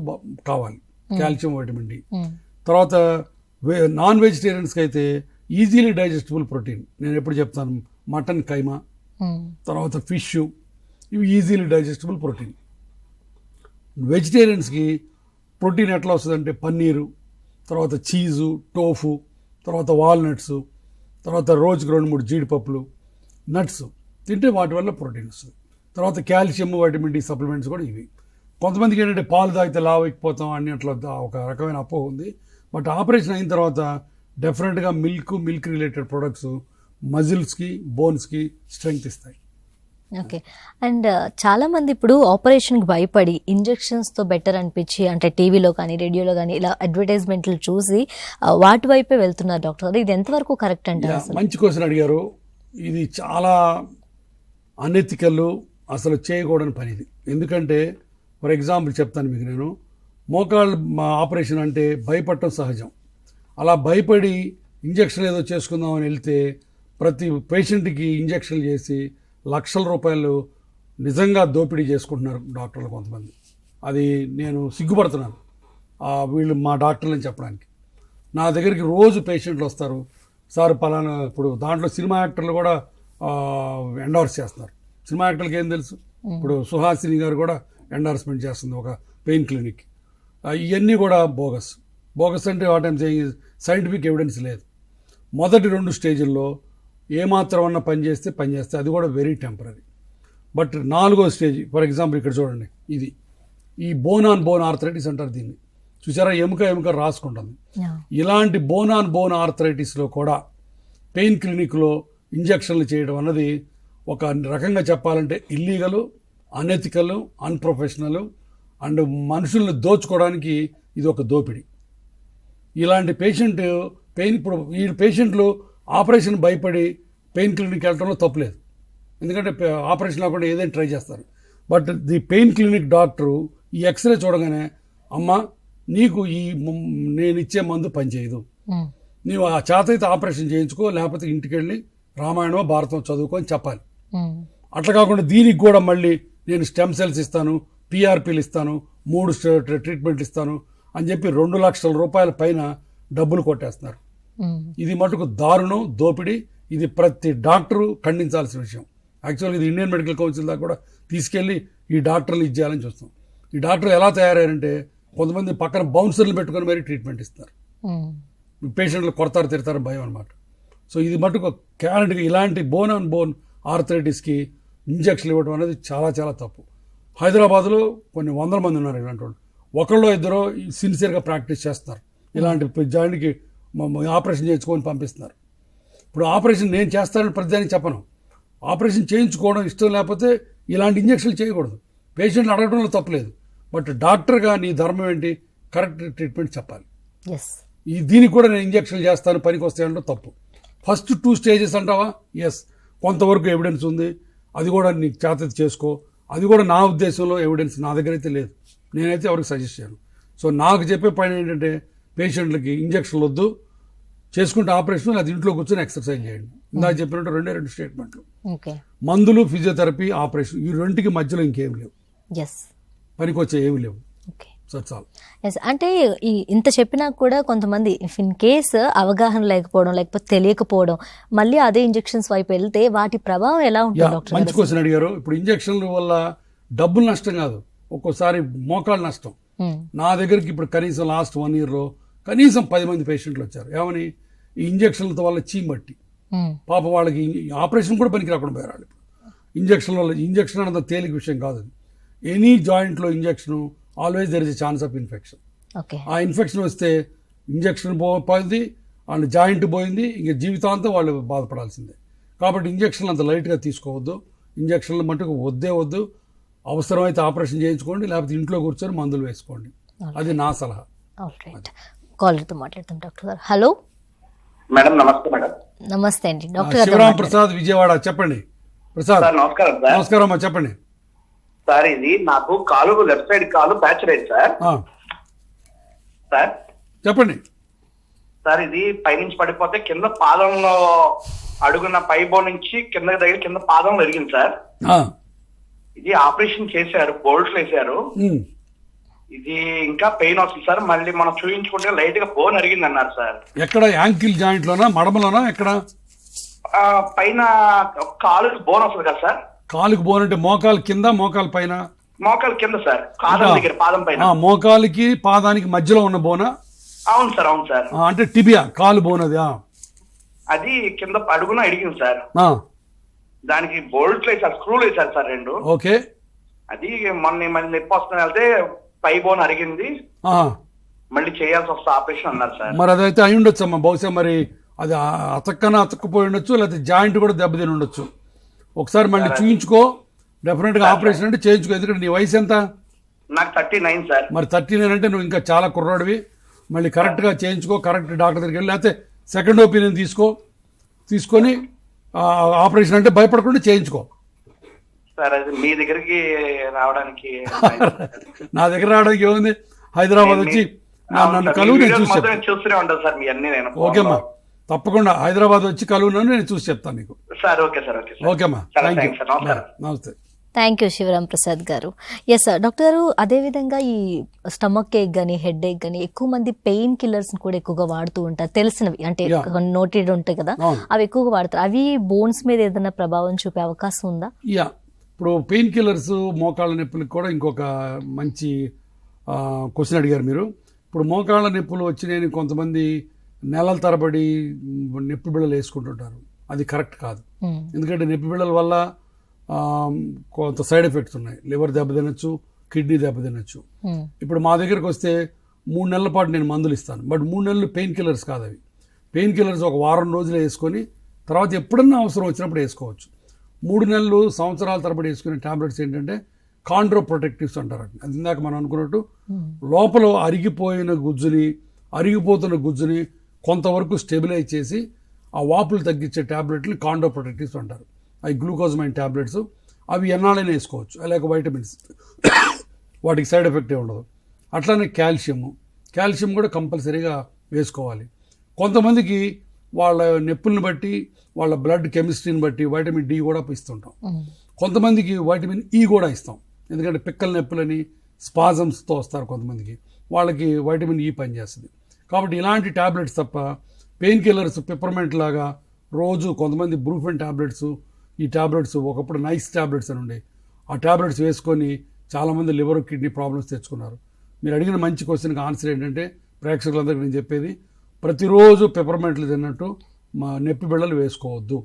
కావాలి, కాల్షియం, వైటమిన్ డి. తర్వాత నాన్ వెజిటేరియన్స్కి అయితే ఈజీలీ డైజెస్టబుల్ ప్రోటీన్ నేను ఎప్పుడు చెప్తాను, మటన్ కైమా, తర్వాత ఫిష్, ఇవి ఈజీలీ డైజెస్టబుల్ ప్రోటీన్. వెజిటేరియన్స్కి ప్రోటీన్ ఎట్లా వస్తుందంటే పన్నీరు, తర్వాత చీజు, టోఫు, తర్వాత వాల్నట్స్, తర్వాత రోజుకి 2-3 జీడిపప్పులు, నట్స్ తింటే వాటి వల్ల ప్రోటీన్ వస్తుంది. తర్వాత కాల్షియం, వైటమిన్ డి సప్లిమెంట్స్ కూడా ఇవి. కొంతమందికి ఏంటంటే పాలు తాగితే లావు ఎక్కిపోతాం అని అట్లా ఒక రకమైన అపోహ ఉంది. బట్ ఆపరేషన్ అయిన తర్వాత డెఫినెట్గా మిల్క్ రిలేటెడ్ ప్రొడక్ట్స్ మజిల్స్కి, బోన్స్కి స్ట్రెంగ్త్ ఇస్తాయి. ఓకే. అండ్ చాలా మంది ఇప్పుడు ఆపరేషన్కి భయపడి ఇంజెక్షన్స్తో బెటర్ అనిపించి, అంటే టీవీలో కానీ రేడియోలో కానీ ఇలా అడ్వర్టైజ్మెంట్లు చూసి వాటి వైపే వెళ్తున్నారు డాక్టర్. ఇది ఎంతవరకు కరెక్ట్ అంటారు? మంచి క్వశ్చన్ అడిగారు. ఇది చాలా అనెథికల్, అసలు చేయకూడని పని ఇది. ఎందుకంటే ఫర్ ఎగ్జాంపుల్ చెప్తాను మీకు. నేను మోకాళ్ళ ఆపరేషన్ అంటే భయపడటం సహజం. అలా భయపడి ఇంజక్షన్ ఏదో చేసుకుందామని వెళ్తే ప్రతి పేషెంట్కి ఇంజక్షన్లు చేసి లక్షల రూపాయలు నిజంగా దోపిడీ చేసుకుంటున్నారు డాక్టర్లు కొంతమంది. అది నేను సిగ్గుపడుతున్నాను వీళ్ళు మా డాక్టర్లని చెప్పడానికి. నా దగ్గరికి రోజు పేషెంట్లు వస్తారు, సార్ పలానా. ఇప్పుడు దాంట్లో సినిమా యాక్టర్లు కూడా ఎండోర్స్ చేస్తున్నారు. సినిమా యాక్టర్లకి ఏం తెలుసు? ఇప్పుడు సుహాసిని గారు కూడా ఎండార్స్మెంట్ చేస్తుంది ఒక పెయిన్ క్లినిక్. ఇవన్నీ కూడా బోగస్. బోగస్ అంటే what I'm saying scientific evidence లేదు. మొదటి 2 స్టేజ్ల్లో ఏమాత్రం అన్న పనిచేస్తే అది కూడా వెరీ టెంపరీ. బట్ 4వ స్టేజ్ ఫర్ ఎగ్జాంపుల్ ఇక్కడ చూడండి, ఇది ఈ బోన్ ఆన్ బోన్ ఆర్థరైటిస్ అంటారు దీన్ని. చూసారా, ఎముక రాసుకుంటుంది. ఇలాంటి బోన్ ఆన్ బోన్ ఆర్థరైటిస్లో కూడా పెయిన్ క్లినిక్లో ఇంజక్షన్లు చేయడం అన్నది ఒక రకంగా చెప్పాలంటే ఇల్లీగలు, అనెథికల్, అన్ప్రొఫెషనల్ అండ్ మనుషుల్ని దోచుకోవడానికి ఇది ఒక దోపిడీ. ఇలాంటి ఇప్పుడు ఈ పేషెంట్లు ఆపరేషన్ భయపడి పెయిన్ క్లినిక్ వెళ్ళడంలో తప్పులేదు, ఎందుకంటే ఆపరేషన్ లేకుండా ఏదైనా ట్రై చేస్తారు. But the pain clinic doctor ఈ ఎక్స్రే చూడగానే, అమ్మ నీకు నేను ఇచ్చే మందు పనిచేయదు, నీవు ఆ చేతైతే ఆపరేషన్ చేయించుకో, లేకపోతే ఇంటికి వెళ్ళి రామాయణమో భారతం చదువుకో అని చెప్పాలి. అట్లా కాకుండా దీనికి కూడా మళ్ళీ నేను స్టెమ్ సెల్స్ ఇస్తాను, పిఆర్పీలు ఇస్తాను, 3 ట్రీట్మెంట్లు ఇస్తాను అని చెప్పి 2 లక్షల రూపాయల పైన డబ్బులు కొట్టేస్తున్నారు. ఇది మటుకు దారుణం, దోపిడీ. ఇది ప్రతి డాక్టరు ఖండించాల్సిన విషయం. యాక్చువల్గా ఇది ఇండియన్ మెడికల్ కౌన్సిల్ దాకా కూడా తీసుకెళ్ళి ఈ డాక్టర్లు ఇచ్చేయాలని చూస్తాం. ఈ డాక్టర్లు ఎలా తయారయ్యారంటే కొంతమంది పక్కన బౌన్సర్లు పెట్టుకొని మరీ ట్రీట్మెంట్ ఇస్తారు. పేషెంట్లు కొడతారు తిడతారు భయం అనమాట. సో ఇది మటుకు క్యారెంట్గా ఇలాంటి బోన్ ఆన్ బోన్ ఆర్థరైటిస్కి ఇంజక్షన్లు ఇవ్వడం అనేది చాలా చాలా తప్పు. హైదరాబాద్లో కొన్ని 100 మంది ఉన్నారు ఇలాంటి వాళ్ళు. ఒకళ్ళో ఇద్దరో సిన్సియర్గా ప్రాక్టీస్ చేస్తున్నారు. ఇలాంటి జాయింట్కి ఆపరేషన్ చేయించుకొని పంపిస్తున్నారు. ఇప్పుడు ఆపరేషన్ నేను చేస్తానని ప్రతిదానికి చెప్పను. ఆపరేషన్ చేయించుకోవడం ఇష్టం లేకపోతే ఇలాంటి ఇంజక్షన్లు చేయకూడదు. పేషెంట్లు అడగడంలో తప్పలేదు. బట్ డాక్టర్గా నీ ధర్మం ఏంటి, కరెక్ట్ ట్రీట్మెంట్ చెప్పాలి. దీనికి కూడా నేను ఇంజక్షన్లు చేస్తాను పనికి వస్తాయంటే తప్పు. ఫస్ట్ 2 స్టేజెస్ అంటావా, ఎస్ కొంతవరకు ఎవిడెన్స్ ఉంది, అది కూడా నీకు చేత చేసుకో. అది కూడా నా ఉద్దేశంలో ఎవిడెన్స్ నా దగ్గర అయితే లేదు, నేనైతే ఎవరికి సజెస్ట్ చేయను. సో నాకు చెప్పే పని ఏంటంటే పేషెంట్లకి ఇంజక్షన్లు వద్దు, చేసుకుంటే ఆపరేషన్, అది ఇంట్లో కూర్చొని ఎక్సర్సైజ్ చేయండి. ఇందాక చెప్పినట్టు 2 స్టేట్మెంట్లు. మందులు, ఫిజియోథెరపీ, ఆపరేషన్, ఈ 2కి మధ్యలో ఇంకేం లేవు, పనికి వచ్చే ఏమి లేవు. అంటే ఇంత చెప్పినా కూడా కొంతమంది ఇన్ కేస్ అవగాహన లేకపోవడం లేకపోతే తెలియకపోవడం మళ్ళీ అదే ఇంజెక్షన్స్ వైపు వెళ్తే వాటి ప్రభావం ఎలా ఉంటుంది డాక్టర్? మంచి క్వశ్చన్ అడిగారు. ఇప్పుడు ఇంజక్షన్ల వల్ల డబ్బులు నష్టం కాదు, ఒక్కోసారి మోకాళ్ళ నష్టం. నా దగ్గరికి ఇప్పుడు కనీసం లాస్ట్ 1 yearలో కనీసం 10 మంది పేషెంట్లు వచ్చారు. ఏమని, ఈ ఇంజక్షన్లతో వల్ల చీమట్టి పాప వాళ్ళకి ఆపరేషన్ కూడా పనికి రాకుండా పోయారు. ఇంజక్షన్ వల్ల, ఇంజక్షన్ అనేది తేలిక విషయం కాదు. అది ఎనీ జాయింట్లో injection always there is a chance of infection. ఆ ఇన్ఫెక్షన్ వస్తే ఇంజక్షన్ పోయింది, అండ్ జాయింట్ పోయింది, ఇంకా జీవితాంతం వాళ్ళు బాధపడాల్సిందే. కాబట్టి ఇంజక్షన్లు అంత లైట్గా తీసుకోవద్దు. ఇంజక్షన్లు మటుకు వద్దు. అవసరమైతే ఆపరేషన్ చేయించుకోండి, లేకపోతే ఇంట్లో కూర్చొని మందులు వేసుకోండి. అది నా సలహా. కాలర్తో మాట్లాడతాం డాక్టర్ గారు. హలో మేడం, నమస్తే మేడం. నమస్తే అండి డాక్టర్ గారు. శివరాం ప్రసాద్, విజయవాడ. చెప్పండి ప్రసాద్. నమస్కారం సార్. నమస్కారం అమ్మా, చెప్పండి సార్. ఇది నాకు కాలు, లెఫ్ట్ సైడ్ కాలు ఫ్రాక్చర్ అయింది సార్. సార్ చెప్పండి సార్. ఇది పైనుంచి పడిపోతే కింద పాదంలో అడుగున్న పై బోన్ నుంచి కింద దగ్గర కింద పాదం పెరిగింది సార్. ఇది ఆపరేషన్ చేశారు, బోల్ట్లు వేశారు. ఇది ఇంకా పెయిన్ వస్తుంది సార్. మళ్ళీ మనం చూయించుకుంటే లైట్ గా బోన్ అరిగింది అన్నారు సార్. ఎక్కడ, యాంకిల్ జాయింట్ లోనా, మడమలోనా, ఎక్కడ? పైన కాలుకి బోన్ వస్తుంది కదా సార్. కాలుకి బోన్ అంటే మోకాలు కింద, మోకాలు పైన? మోకాలు కింద సార్, పాదం దగ్గర, పాదం పైన. మోకాలికి పాదానికి మధ్యలో ఉన్న బోనా? అవును సార్, అవును సార్. అంటే టిబియా, కాలు బోన్ అది. అది కింద అడుగున అడిగింది సార్. దానికి బోల్ట్లు వేసారు, స్క్రూలు వేసారు సార్ 2. ఓకే. అది మొన్న నొప్పి వస్తున్న వెళ్తే పై బోన్ అరిగింది, మళ్ళీ చేయాల్సి వస్తే ఆపరేషన్ అన్నారు సార్. మరి అదైతే అయి ఉండొచ్చు అమ్మా, బహుశా మరి అది అతక్కుపోయి ఉండొచ్చు, లేకపోతే జాయింట్ కూడా దెబ్బతిని ఉండొచ్చు. ఒకసారి మళ్ళీ చూయించుకో, డెఫినెట్ గా ఆపరేషన్ అంటే చేయించుకో. ఎందుకంటే నీ వయసు ఎంత? నాకు 39 సార్. మరి 39 అంటే నువ్వు ఇంకా చాలా కుర్రాడివి. మళ్ళీ కరెక్ట్ గా చేయించుకో, కరెక్ట్ డాక్టర్ దగ్గరికి వెళ్ళి, లేకపోతే సెకండ్ ఒపీనియన్ తీసుకొని ఆపరేషన్ అంటే భయపడకుండా చేయించుకో సార్. అది మీ దగ్గరికి రావడానికి నా దగ్గర రావడానికి ఏముంది, హైదరాబాద్ వచ్చి నన్ను కలువు, నేను చూస్తూనే ఉంటాను సార్ మీ అన్ని. నేను ఓకేమ్మా, తప్పకుండా హైదరాబాద్ వచ్చి కలువు, నేను చూసి చెప్తాను నీకు. Sir okay sir. ఓకేమ్మా, నమస్తే. థ్యాంక్ యూ శివరాం ప్రసాద్ గారు. ఎస్ డాక్టర్ గారు, అదేవిధంగా ఈ స్టమక్ ఏక్ కానీ హెడ్ ఏక్ కానీ ఎక్కువ మంది పెయిన్ కిల్లర్స్ కూడా ఎక్కువగా వాడుతూ ఉంటారు, తెలిసినవి అంటే నోటెడ్ ఉంటాయి కదా, అవి ఎక్కువగా వాడతారు. అవి బోన్స్ మీద ఏదైనా ప్రభావం చూపే అవకాశం ఉందా? ఇప్పుడు పెయిన్ కిల్లర్స్ మోకాళ్ళ నొప్పులకు కూడా ఇంకొక మంచి క్వశ్చన్ అడిగారు మీరు. ఇప్పుడు మోకాళ్ళ నొప్పులు వచ్చినాయని కొంతమంది నెలల తరబడి నొప్పి బిళ్ళలు వేసుకుంటుంటారు. అది కరెక్ట్ కాదు. ఎందుకంటే నొప్పి బిళ్ళల వల్ల కొంత సైడ్ ఎఫెక్ట్స్ ఉన్నాయి. లివర్ దెబ్బతినచ్చు, కిడ్నీ దెబ్బతినచ్చు. ఇప్పుడు మా దగ్గరకు వస్తే 3 నెలల పాటు నేను మందులు ఇస్తాను. బట్ 3 నెలలు పెయిన్ కిల్లర్స్ కాదు. అవి పెయిన్ కిల్లర్స్ ఒక వారం రోజులు వేసుకొని తర్వాత ఎప్పుడన్నా అవసరం వచ్చినప్పుడు వేసుకోవచ్చు. 3 నెలలు సంవత్సరాల తరబడి వేసుకునే టాబ్లెట్స్ ఏంటంటే కాండ్రో ప్రొటెక్టివ్స్ అంటారు. అది ఇందాక మనం అనుకున్నట్టు లోపల అరిగిపోతున్న గుజ్జుని కొంతవరకు స్టెబిలైజ్ చేసి ఆ వాపులు తగ్గించే టాబ్లెట్లు కాండ్రో ప్రొటెక్టివ్స్ అంటారు. అవి గ్లూకోజమైన్ టాబ్లెట్స్. అవి ఎన్నాళ్ళైనా వేసుకోవచ్చు. అలాగే వైటమిన్స్, వాటికి సైడ్ ఎఫెక్ట్ ఉండదు. అట్లానే కాల్షియం కూడా కంపల్సరీగా వేసుకోవాలి. కొంతమందికి వాళ్ళ నొప్పుల్ని బట్టి, వాళ్ళ బ్లడ్ కెమిస్ట్రీని బట్టి వైటమిన్ డి కూడా ఇస్తుంటాం. కొంతమందికి వైటమిన్ ఈ కూడా ఇస్తాం. ఎందుకంటే పిక్కల నొప్పులని, స్పాజమ్స్తో వస్తారు కొంతమందికి, వాళ్ళకి వైటమిన్ ఈ పనిచేస్తుంది. కాబట్టి ఇలాంటి టాబ్లెట్స్ తప్ప పెయిన్ కిల్లర్స్ పిప్పర్మెంట్ లాగా రోజు కొంతమంది బ్రూఫెన్ టాబ్లెట్స్, ఈ టాబ్లెట్స్ ఒకప్పుడు నైస్ టాబ్లెట్స్ అని ఉండే, ఆ టాబ్లెట్స్ వేసుకొని చాలామంది లివర్ కిడ్నీ ప్రాబ్లమ్స్ తెచ్చుకున్నారు. మీరు అడిగిన మంచి క్వశ్చన్కి ఆన్సర్ ఏంటంటే, ప్రేక్షకులందరికీ నేను చెప్పేది, ప్రతిరోజు పెప్పర్మెంట్లు తిన్నట్టు మా నొప్పి బిళ్ళలు వేసుకోవద్దు.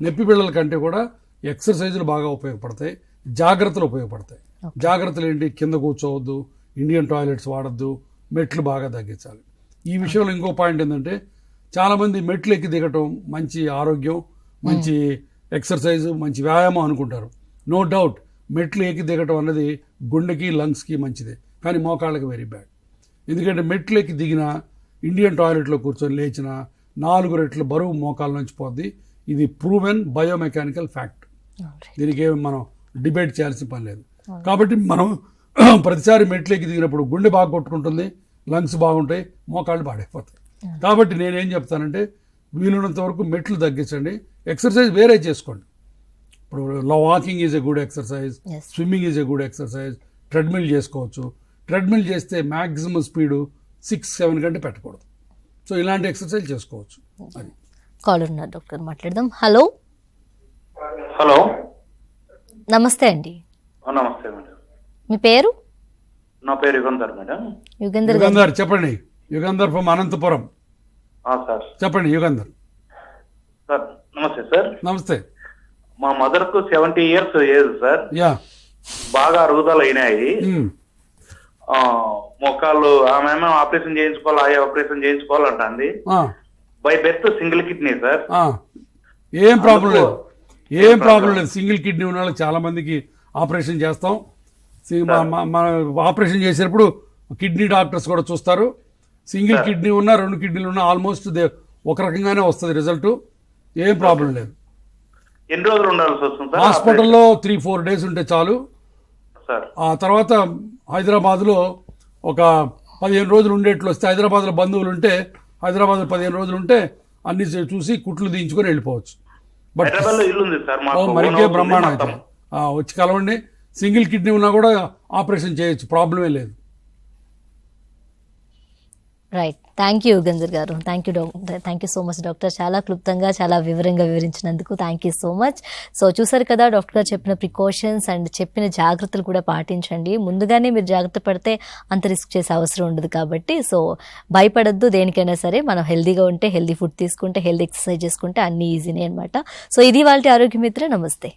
నొప్పి బిళ్ళల కంటే కూడా ఎక్సర్సైజులు బాగా ఉపయోగపడతాయి, జాగ్రత్తలు ఉపయోగపడతాయి. జాగ్రత్తలు ఏంటి? కింద కూర్చోవద్దు, ఇండియన్ టాయిలెట్స్ వాడద్దు, మెట్లు బాగా తగ్గించాలి. ఈ విషయంలో ఇంకో పాయింట్ ఏంటంటే, చాలామంది మెట్లు ఎక్కి దిగటం మంచి ఆరోగ్యం, మంచి ఎక్సర్సైజ్, మంచి వ్యాయామం అనుకుంటారు. నో డౌట్ మెట్లు ఎక్కి దిగటం అన్నది గుండెకి, లంగ్స్కి మంచిదే, కానీ మోకాళ్ళకి వెరీ బ్యాడ్. ఎందుకంటే మెట్లు ఎక్కి దిగిన, ఇండియన్ టాయిలెట్లో కూర్చొని లేచిన 4 రెట్లు బరువు మోకాళ్ళ నుంచి పోద్ది. ఇది ప్రూవెన్ బయోమెకానికల్ ఫ్యాక్ట్. దీనికి మనం డిబేట్ చేయాల్సిన పని లేదు. కాబట్టి మనం ప్రతిసారి మెట్లు ఎక్కి దిగినప్పుడు గుండె బాగా కొట్టుకుంటుంది, లంగ్స్ బాగుంటాయి, మోకాళ్ళు పాడైపోతాయి. కాబట్టి నేనేం చెప్తానంటే, వీలున్నంత వరకు మెట్లు తగ్గించండి, ఎక్సర్సైజ్ వేరే చేసుకోండి. ఇప్పుడు walking is a good exercise, swimming is a good exercise, treadmill చేసుకోవచ్చు. ట్రెడ్మిల్ చేస్తే మ్యాక్సిమం స్పీడు 6-7 కంటే పెట్టకూడదు. సో ఇలాంటి ఎక్సర్సైజ్ చేసుకోవచ్చు. అది కాల్ ఉన్నారు డాక్టర్, మాట్లాడదాం. హలో హలో, నమస్తే అండి. నమస్తే మేడం. మీ పేరు? నా పేరు యుగంధర్ మేడం. యుగంధర్ చెప్పండి. యుగంధర్ ఫ్రమ్ అనంతపురం. సార్ చెప్పండి యుగంధర్. సార్ నమస్తే సార్. నమస్తే. మా మదర్ కు 70 years ఏజ్ సార్. యా. బాగా అరుగుదల అయినాయి. మొక్కలు ఆమె ఆపరేషన్ చేయించుకోవాలి, ఆపరేషన్ చేయించుకోవాలంటుంది. By birth single kidney sir. ఏం ప్రాబ్లం లేదు. సింగిల్ కిడ్నీ ఉన్న వాళ్ళకి చాలా మందికి ఆపరేషన్ చేస్తాం. మన ఆపరేషన్ చేసేటప్పుడు కిడ్నీ డాక్టర్స్ కూడా చూస్తారు. సింగిల్ కిడ్నీ ఉన్నా, 2 కిడ్నీలు ఉన్నా ఆల్మోస్ట్ ఒక రకంగానే వస్తుంది రిజల్ట్. ఏం ప్రాబ్లం లేదు. ఎన్ని రోజులు ఉండాల్సి వస్తుంది? హాస్పిటల్లో 3-4 days ఉంటే చాలు. ఆ తర్వాత హైదరాబాద్లో ఒక 15 రోజులు ఉండేట్లు వస్తే, హైదరాబాద్లో బంధువులు ఉంటే హైదరాబాద్లో 15 రోజులు ఉంటే అన్ని చూసి కుట్లు దించుకొని వెళ్ళిపోవచ్చు. బట్ మరికే బ్రహ్మాండం అయితే వచ్చి కలవండి. సింగిల్ కిడ్నీ ఉన్నా కూడా ఆపరేషన్ చేయొచ్చు, ప్రాబ్లమే లేదు. రైట్. థ్యాంక్ యూ యుగంధర్ గారు. Thank you so much doctor. చాలా క్లుప్తంగా, చాలా వివరంగా వివరించినందుకు thank you so much. So చూసారు కదా డాక్టర్ గారు చెప్పిన ప్రికాషన్స్ అండ్ చెప్పిన జాగ్రత్తలు కూడా పాటించండి. ముందుగానే మీరు జాగ్రత్త పడితే అంత రిస్క్ చేసే అవసరం ఉండదు. కాబట్టి సో భయపడద్దు దేనికైనా సరే. మనం హెల్దీగా ఉంటే, హెల్దీ ఫుడ్ తీసుకుంటే, హెల్దీ ఎక్సర్సైజ్ చేసుకుంటే అన్నీ ఈజీనే అనమాట. సో ఇది వాళ్ళ ఆరోగ్య మిత్ర. నమస్తే.